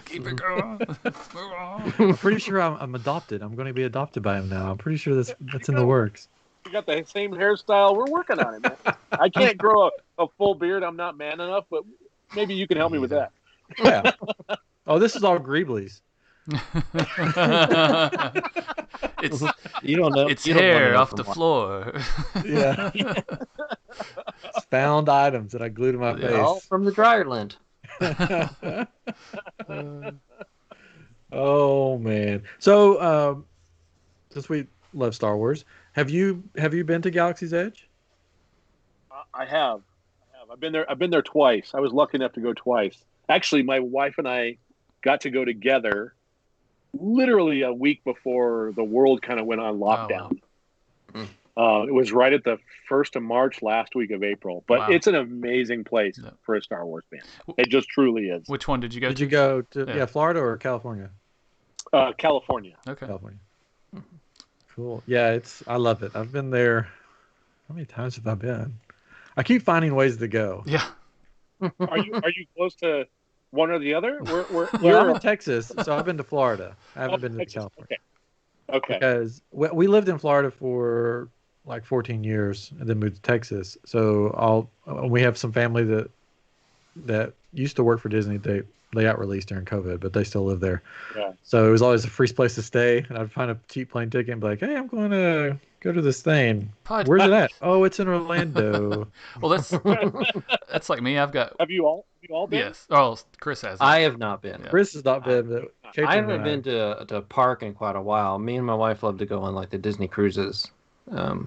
Keep it going. Move on. I'm pretty sure I'm adopted. I'm going to be adopted by him now. I'm pretty sure that's in the works. You got the same hairstyle. We're working on it, man. I can't grow a full beard. I'm not man enough, but maybe you can help me with that. Yeah. Oh, this is all Greeblies. It's You don't know. it's you don't wanna hair know off from the what- floor. Yeah. It's found items that I glued to my All face. from the dryer lint. Oh man. So since we love Star Wars, have you been to Galaxy's Edge? I have. I've been there twice. I was lucky enough to go twice. Actually, my wife and I got to go together literally a week before the world kind of went on lockdown. It was right at the 1st of March, last week of April. But Wow. it's an amazing place for a Star Wars fan. It just truly is. Which one did you go Did to? you go to Yeah. Florida or California? California. Okay. California. Cool. Yeah, I love it. I've been there. How many times have I been? I keep finding ways to go. Yeah. Are you close to one or the other? Well, I'm You're in Texas, so I've been to Florida. I haven't been to Texas. California. Okay. Because we lived in Florida for like 14 years and then moved to Texas. So we have some family that used to work for Disney. They got released during COVID, but they still live there. Yeah. So it was always a free place to stay, and I'd find a cheap plane ticket and be like, "Hey, I'm going to go to this thing. Where's it at? Oh, it's in Orlando." Well, that's like me. I've got Have you all been? yes. Oh, Chris has. I have not been. Yeah. Chris has not been, but Katrin I haven't and been to a park in quite a while. Me and my wife love to go on like the Disney cruises, Yeah.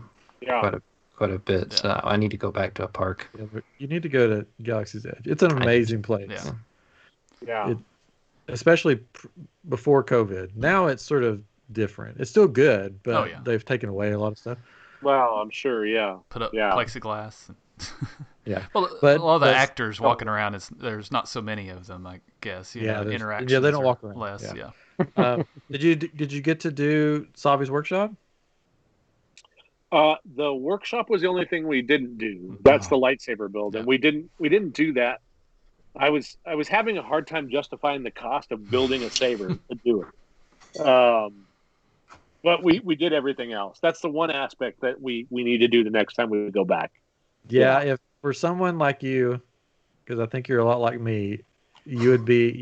quite a bit. Yeah. So I need to go back to a park. Yeah, but you need to go to Galaxy's Edge. It's an amazing place. Yeah. Yeah. Especially before COVID. Now it's sort of different. It's still good, but Oh, yeah. they've taken away a lot of stuff. Well, I'm sure. Yeah. Put up Yeah. plexiglass. Yeah. Well, But a lot of the that's- actors walking around there's not so many of them, I guess. Yeah, there's- interactions. yeah, they don't are walk around, less. yeah. Yeah. Did you get to do Savi's workshop? The workshop was the only thing we didn't do. That's the lightsaber build, and we didn't do that. I was having a hard time justifying the cost of building a saber to do it. But we did everything else. That's the one aspect that we need to do the next time we go back. Yeah, if for someone like you, because I think you're a lot like me, you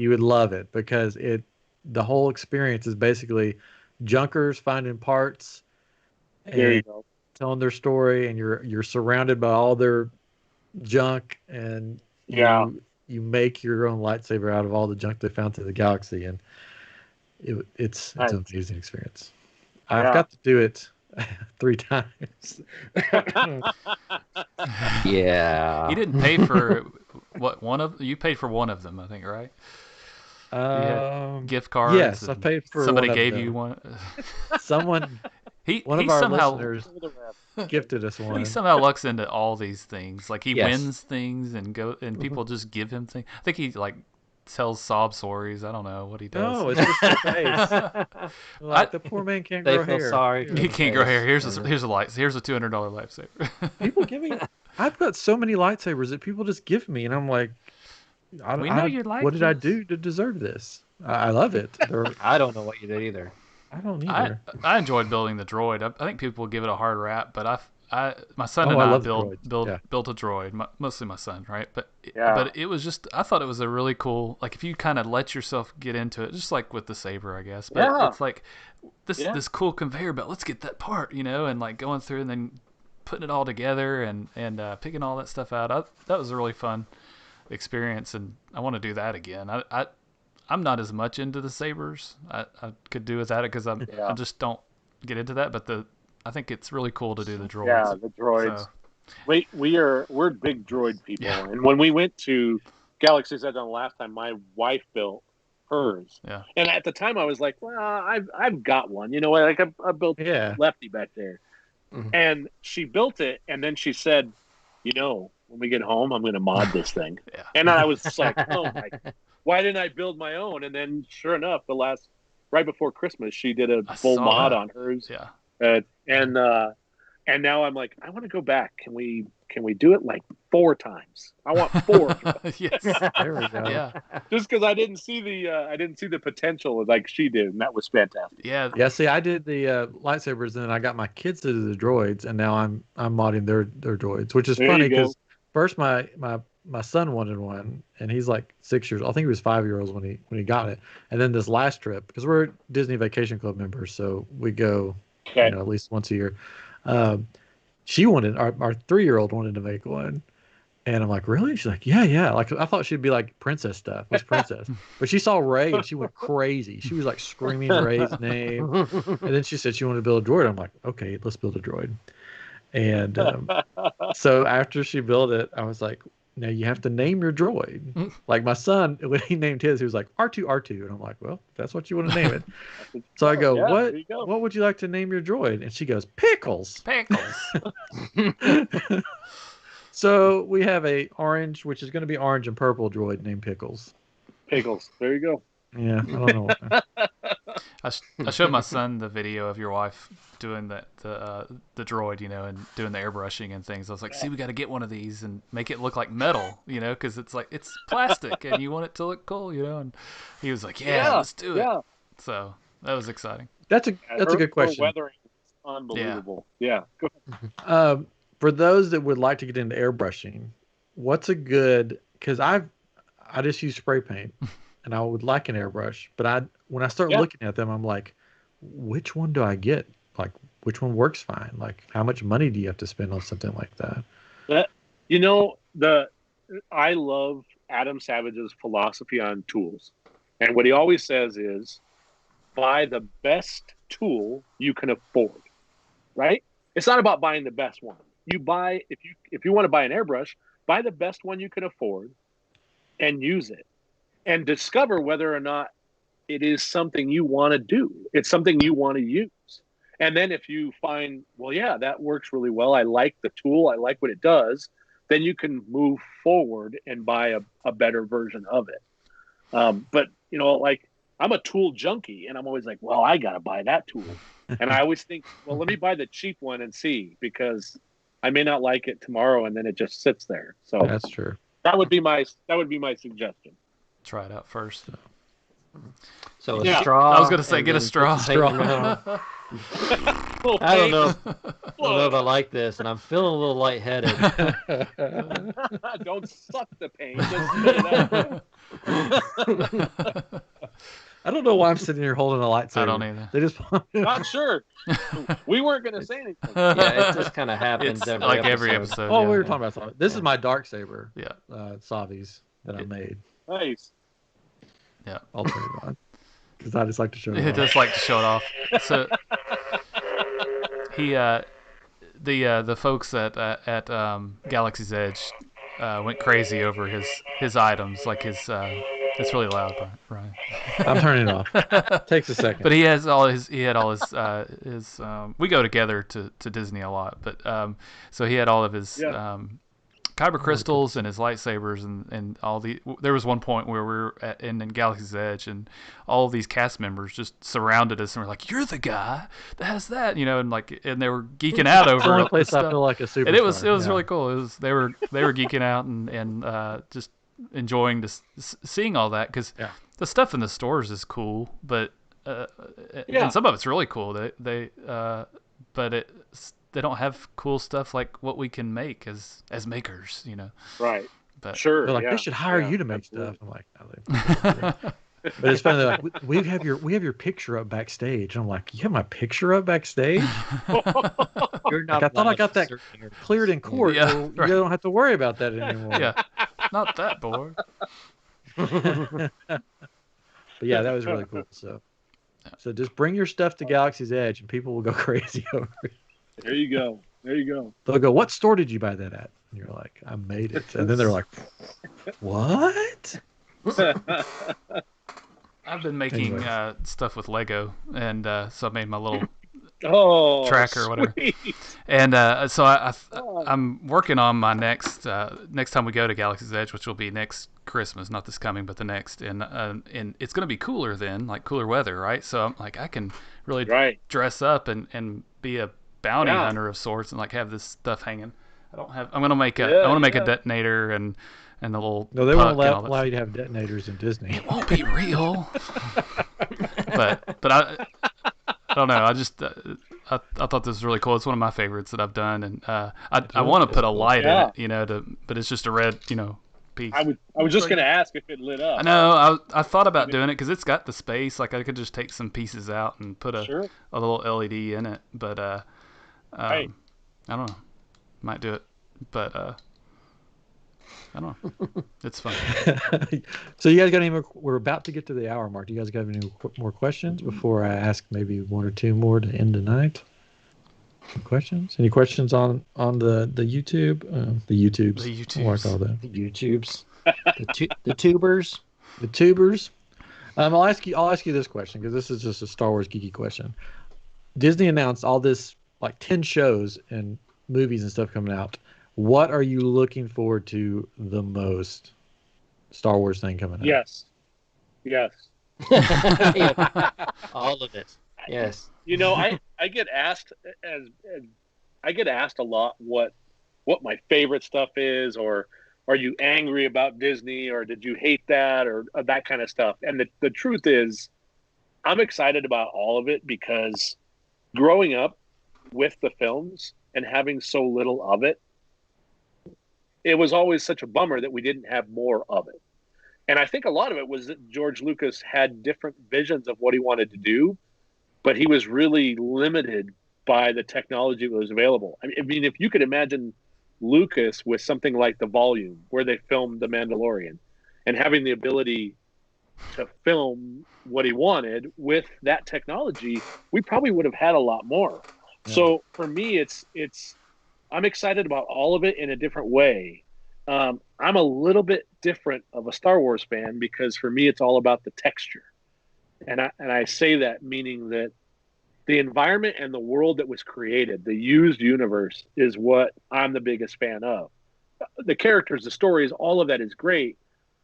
would love it because the whole experience is basically junkers finding parts There you and go. telling their story, and you're surrounded by all their junk, and Yeah. you make your own lightsaber out of all the junk they found through the galaxy, and it's Nice. an amazing experience. I've Yeah. got to do it 3 times. Yeah. You didn't pay for you paid for one of them, I think, right? You had gift cards. Yes, I paid for somebody one of gave them. you one. Someone, one of he our somehow listeners, gifted us one. he somehow lucks into all these things. Like he Yes. wins things and people just give him things. I think he like tells sob stories. I don't know what he does. No, it's just the face. Like the poor man can't They grow feel hair. sorry for He the can't grow face. hair. Here's a $200 lifesaver. People give me. I've got so many lightsabers that people just give me, and I'm like, We know you like what did I this. do to deserve this? I love it. I don't know what you did either. I don't either. I enjoyed building the droid. I think people give it a hard rap, but my son and I I love the built droids. Yeah. built a droid, mostly my son, right? But Yeah. it was just I thought it was a really cool, like if you kind of let yourself get into it, just like with the saber, I guess. But Yeah. it's like this cool conveyor belt. Let's get that part, and like going through and then putting it all together and picking all that stuff out. That was a really fun experience, and I want to do that again. I'm not as much into the sabers. I could do without it because I just don't get into that. But I think it's really cool to do the droids. Yeah, the droids. So, We're big droid people, Yeah. and when we went to Galaxy's Edge on the last time, my wife built hers. Yeah. And at the time, I was like, "Well, I've got one. You know what? Like I built Yeah. Lefty back there." Mhm. And she built it, and then she said, when we get home, I'm going to mod this thing. Yeah. And I was just like, oh my, why didn't I build my own? And then sure enough, right before Christmas, she did a I full saw mod that. on hers. Yeah. And now I'm like, I want to go back. Can we do it like 4 times? I want 4. Yes. There we go. Yeah. Just because I didn't see the potential like she did, and that was fantastic. Yeah. Yeah, see, I did the lightsabers, and then I got my kids to do the droids, and now I'm modding their droids, which is There funny you go. because first my son wanted one, and he's like 6 years. I think he was 5 years old when he got it. And then this last trip, because we're Disney Vacation Club members, so we go Okay. at least once a year. She wanted our 3-year-old wanted to make one. And I'm like, really? She's like, yeah. Like, I thought she'd be like princess stuff. What's princess? But she saw Ray and she went crazy. She was like screaming Ray's name. And then she said she wanted to build a droid. I'm like, okay, let's build a droid. And so after she built it, I was like, now you have to name your droid. Like my son, when he named his, he was like R2. And I'm like, well, if that's what you want to name it. So I go, Yeah, what? there you go. What would you like to name your droid? And she goes, Pickles. Pickles. So we have a orange, which is going to be orange and purple droid named Pickles. Pickles. There you go. Yeah, I don't know. I showed my son the video of your wife doing the droid, and doing the airbrushing and things. I was like, see, we got to get one of these and make it look like metal, because it's like it's plastic and you want it to look cool, And he was like, yeah, let's do it. Yeah. So that was exciting. That's a good Her question. weathering is unbelievable. Yeah. Go ahead. For those that would like to get into airbrushing, what's a good? Because I just use spray paint, and I would like an airbrush, but when I start looking at them, I'm like, which one do I get? Like, which one works fine? Like, how much money do you have to spend on something like that? I love Adam Savage's philosophy on tools. And what he always says is buy the best tool you can afford. Right? It's not about buying the best one. You buy if you want to buy an airbrush, buy the best one you can afford and use it. And discover whether or not it is something you want to do. It's something you want to use. And then if you find, well, yeah, that works really well. I like the tool. I like what it does. Then you can move forward and buy a better version of it. But, like I'm a tool junkie and I'm always like, well, I got to buy that tool. And I always think, well, let me buy the cheap one and see, because I may not like it tomorrow, and then it just sits there. So That's true. that would be my suggestion. Try it out first. So a Yeah. straw. I was gonna say, and get a then straw. put the paint in your mouth. I don't know. I don't know if I like this, and I'm feeling a little lightheaded. Don't suck the paint. Just spit it out. I don't know why I'm sitting here holding a lightsaber. I don't either. They just Not sure. We weren't going to say anything. Yeah, it just kind of happens It's every like episode. every episode. Oh, yeah. we were talking about something. This is my dark saber. Yeah. Savi's that I made. Nice. Yeah. I'll turn it on because I just like to show He it. does like to show it off. So he, the folks at Galaxy's Edge went crazy over his items, like his. It's really loud, Brian. I'm turning it off. Takes a second. But he had all his we go together to Disney a lot, but so he had all of his kyber crystals and his lightsabers and all the. There was one point where we were in Galaxy's Edge, and all of these cast members just surrounded us and were like, "You're the guy that has that," and they were geeking out over It's the only it. place I feel like a superstar. And it was really cool. They were geeking out and just enjoying seeing all that, because the stuff in the stores is cool, but and some of it's really cool. But they don't have cool stuff like what we can make as makers, Right. But Sure. They're like, they should hire you to make stuff. I'm like, no, but it's funny. They're like, we have your picture up backstage. I'm like, you have my picture up backstage? You're not I thought I got that certain cleared in court. Yeah, so right. You don't have to worry about that anymore. yeah, not that boy. But yeah, that was really cool. So just bring your stuff to Galaxy's Edge, and people will go crazy over it. There you go. They'll go, "What store did you buy that at?" And you're like, "I made it." And then they're like, "What?" I've been making stuff with Lego, and so I made my little tracker or whatever. Sweet. And so I'm working on my next time we go to Galaxy's Edge, which will be next Christmas, not this coming, but the next. And it's going to be cooler then, like cooler weather, right? So I'm like, I can really dress up and be a bounty hunter of sorts, and like have this stuff hanging. I'm going to make I want to make a detonator and the little. No, they puck won't and all that allow you to have detonators in Disney. It won't be real. but I don't know. I just I thought this was really cool. It's one of my favorites that I've done, and I want to put a light in it, but it's just a red piece. I was just gonna ask if it lit up. I know. I thought about doing it because it's got the space. Like I could just take some pieces out and put a little LED in it, but I don't know. Might do it, but I don't know. It's fun. So you guys got any more? We're about to get to the hour mark. Do you guys got any more questions before I ask maybe one or two more to end tonight? Questions? Any questions on the YouTube? The YouTubes. The YouTubes. What do I call them? The YouTubes. The tubers. The tubers. I'll ask you this question because this is just a Star Wars geeky question. Disney announced all this, like 10 shows and movies and stuff coming out. What are you looking forward to the most? Star Wars thing coming out. Yes. All of it. Yes. I get asked a lot what my favorite stuff is, or are you angry about Disney, or did you hate that, or that kind of stuff. And the truth is, I'm excited about all of it, because growing up with the films and having so little of it, it was always such a bummer that we didn't have more of it. And I think a lot of it was that George Lucas had different visions of what he wanted to do, but he was really limited by the technology that was available. I mean, if you could imagine Lucas with something like The Volume, where they filmed The Mandalorian, and having the ability to film what he wanted with that technology, we probably would have had a lot more. Yeah. So for me, I'm excited about all of it in a different way. I'm a little bit different of a Star Wars fan, because for me, it's all about the texture. And I say that meaning that the environment and the world that was created, the used universe, is what I'm the biggest fan of. The characters, the stories, all of that is great.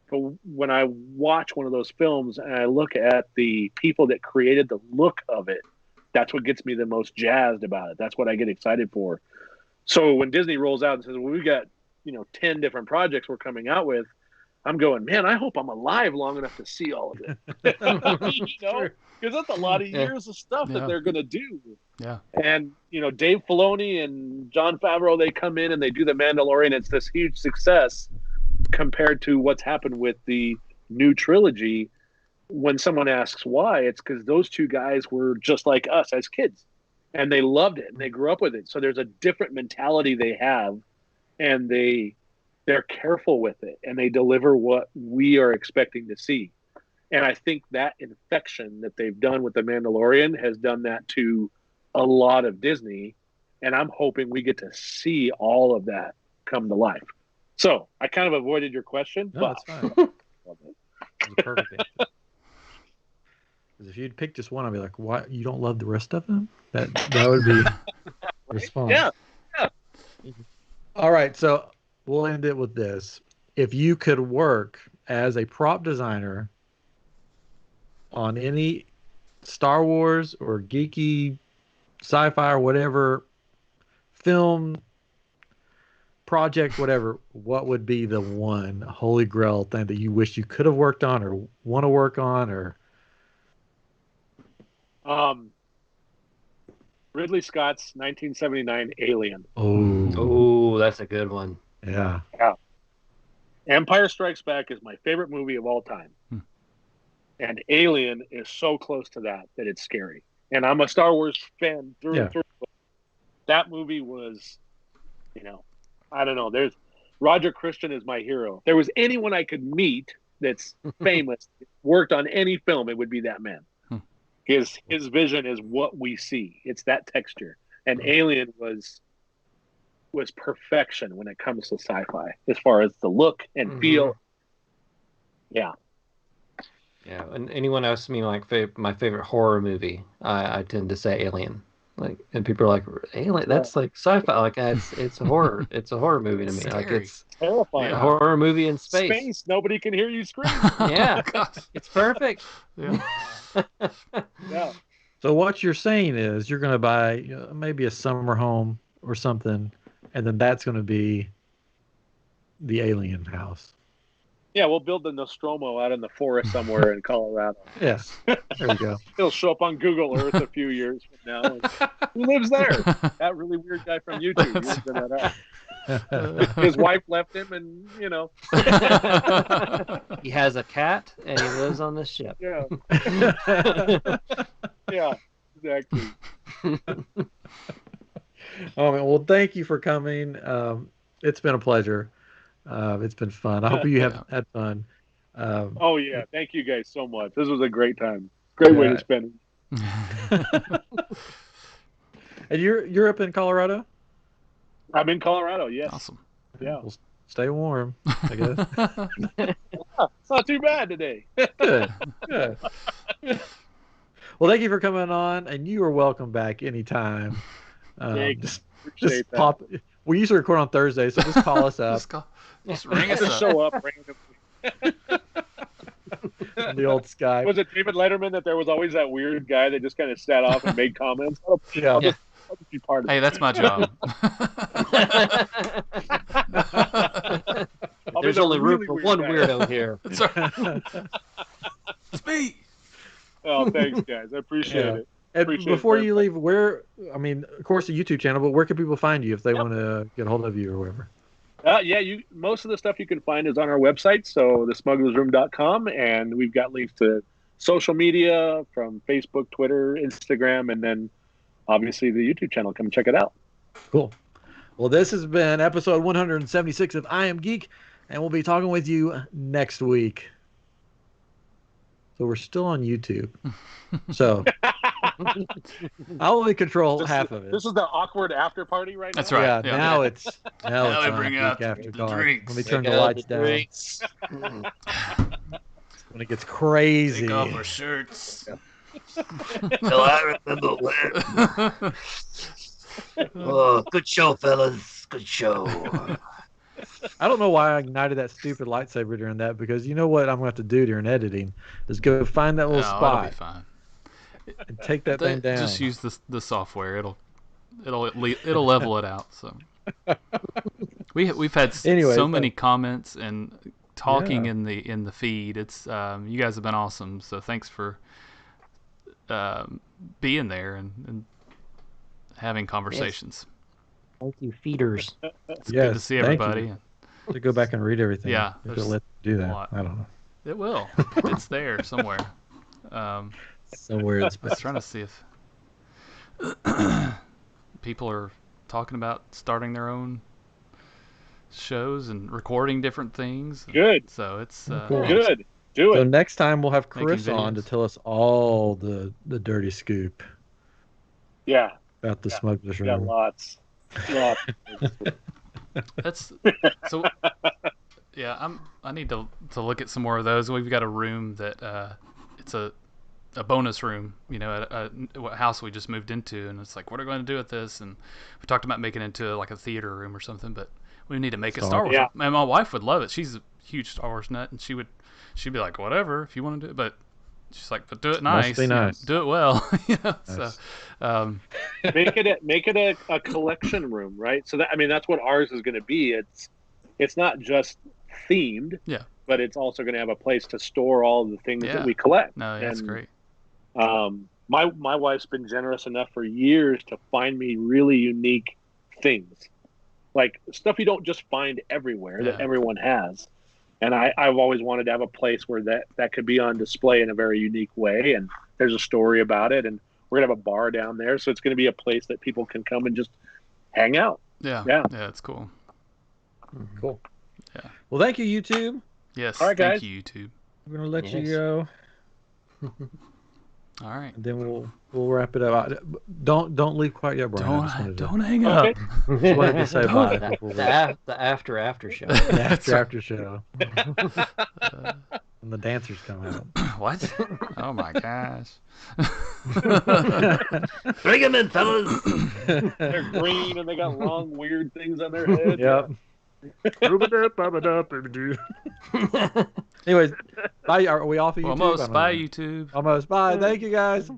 But when I watch one of those films and I look at the people that created the look of it, that's what gets me the most jazzed about it. That's what I get excited for. So when Disney rolls out and says, well, we got, 10 different projects we're coming out with, I'm going, man, I hope I'm alive long enough to see all of it. Because that's a lot of years of stuff that they're going to do. Yeah. And, Dave Filoni and Jon Favreau, they come in and they do The Mandalorian. It's this huge success compared to what's happened with the new trilogy. When someone asks why, it's because those two guys were just like us as kids. And they loved it and they grew up with it. So there's a different mentality they have, and they're careful with it, and they deliver what we are expecting to see. And I think that infection that they've done with The Mandalorian has done that to a lot of Disney. And I'm hoping we get to see all of that come to life. So I kind of avoided your question. No, but that's fine. It's a perfect answer. Because if you'd pick just one, I'd be like, "Why you don't love the rest of them?" That would be response. Yeah. All right, so we'll end it with this: if you could work as a prop designer on any Star Wars or geeky sci-fi or whatever film project, whatever, what would be the one holy grail thing that you wish you could have worked on or want to work on? Or Ridley Scott's 1979 Alien. Oh, that's a good one. Yeah. Empire Strikes Back is my favorite movie of all time. And Alien is so close to that it's scary. And I'm a Star Wars fan through and through. That movie was, I don't know. Roger Christian is my hero. If there was anyone I could meet that's famous, worked on any film, it would be that man. His vision is what we see. It's that texture. And Alien was perfection when it comes to sci-fi, as far as the look and feel. Yeah. Yeah. And anyone asks me my favorite horror movie, I tend to say Alien. And people are like, Alien? That's like sci-fi. Like it's a horror. It's a horror movie to me. Like it's terrifying. A horror movie in space. Nobody can hear you scream. Yeah. It's perfect. Yeah. Yeah. So what you're saying is you're going to buy maybe a summer home or something, and then that's going to be the Alien house. Yeah, we'll build the Nostromo out in the forest somewhere in Colorado. Yes. There we go. He'll show up on Google Earth a few years from now. And, who lives there? That really weird guy from YouTube. You figure that out. His wife left him, and he has a cat, and he lives on the ship. Yeah. Yeah, exactly. Oh man, well, thank you for coming. It's been a pleasure. It's been fun. I hope you have had fun. Oh yeah, thank you guys so much. This was a great time. Great way to spend it. And you're up in Colorado? I'm in Colorado. Yes. Awesome. Yeah. Well, stay warm, I guess. It's not too bad today. Good. Well, thank you for coming on, and you are welcome back anytime. Just pop. We usually record on Thursday, so just call us up. Just ring us Just up. show up randomly. The old Skype. Was it David Letterman that there was always that weird guy that just kind of sat off and made comments? Yeah. I'll just be part of it. Hey, that's my job. There's only room for one weirdo here. That's right. It's me. Oh, thanks, guys. I appreciate it. And Appreciate before it. you leave, of course, the YouTube channel, but where can people find you if they want to get a hold of you or whatever? Most of the stuff you can find is on our website, so thesmugglersroom.com, and we've got links to social media from Facebook, Twitter, Instagram, and then obviously the YouTube channel. Come check it out. Cool. Well, this has been episode 176 of I Am Geek, and we'll be talking with you next week. So we're still on YouTube. So I'll only control half of it. This is the awkward after party right now. That's right. Yeah, Yeah. now it's Now they on bring Geek out After the Dark. drinks. Let me turn Take the out lights down. drinks. When it gets crazy. Take off our shirts. Well, I remember when. Oh, good show, fellas. Good show. I don't know why I ignited that stupid lightsaber during that, because you know what I'm going to have to do during editing is go find that little It'll spot. be fine. and take that thing down. Just use the software. It'll level it out. So we've had Anyway, so many comments and talking Yeah. in the feed. It's you guys have been awesome. So thanks for being there and having conversations. Thank you, feeders. It's good to see thank everybody. you. To go back and read everything. Yeah, If there's it'll let you do a that. lot. I don't know. It will. It's there somewhere. Somewhere in I was space. trying to see if people are talking about starting their own shows and recording different things. Good. So it's Cool. Good. Do So it. next time we'll have Making Chris on to videos. tell us all the dirty scoop Yeah. about the smuggler's We got room. lots. Lots. That's so. Yeah, I need to look at some more of those. We've got a room that it's a bonus room, at a house we just moved into, and it's like, what are we going to do with this? And we talked about making it into like a theater room or something, but we need to make a Star Wars. Yeah. And my wife would love it. She's a huge Star Wars nut, and she'd be like, whatever, if you want to do it, but she's like, but do it nice, be nice. do it well. So, Nice. make it a collection room, right? So that's what ours is going to be. It's not just themed, Yeah. but it's also going to have a place to store all the things Yeah. that we collect. No, yeah, that's And, great. My wife's been generous enough for years to find me really unique things, like stuff you don't just find everywhere that Yeah. everyone has. And I've always wanted to have a place where that could be on display in a very unique way. And there's a story about it. And we're going to have a bar down there. So it's going to be a place that people can come and just hang out. Yeah, Yeah. it's cool. Cool. Yeah. Well, thank you, YouTube. Yes, All right, thank guys. you, YouTube. We're gonna let you Yes. go, All right. and then we'll wrap it up. Don't leave quite yet, Brian. I just wanted to, Don't hang Okay. up. just wanted to say bye. The, before we- the after show. That's right. after show. When the dancers come out. What? Oh my gosh. Bring them in, fellas. They're green and they got long, weird things on their head. Yep. Anyways, bye. Are we off of YouTube? I Almost. don't Bye, know. YouTube. Almost. Bye. Thank you, guys.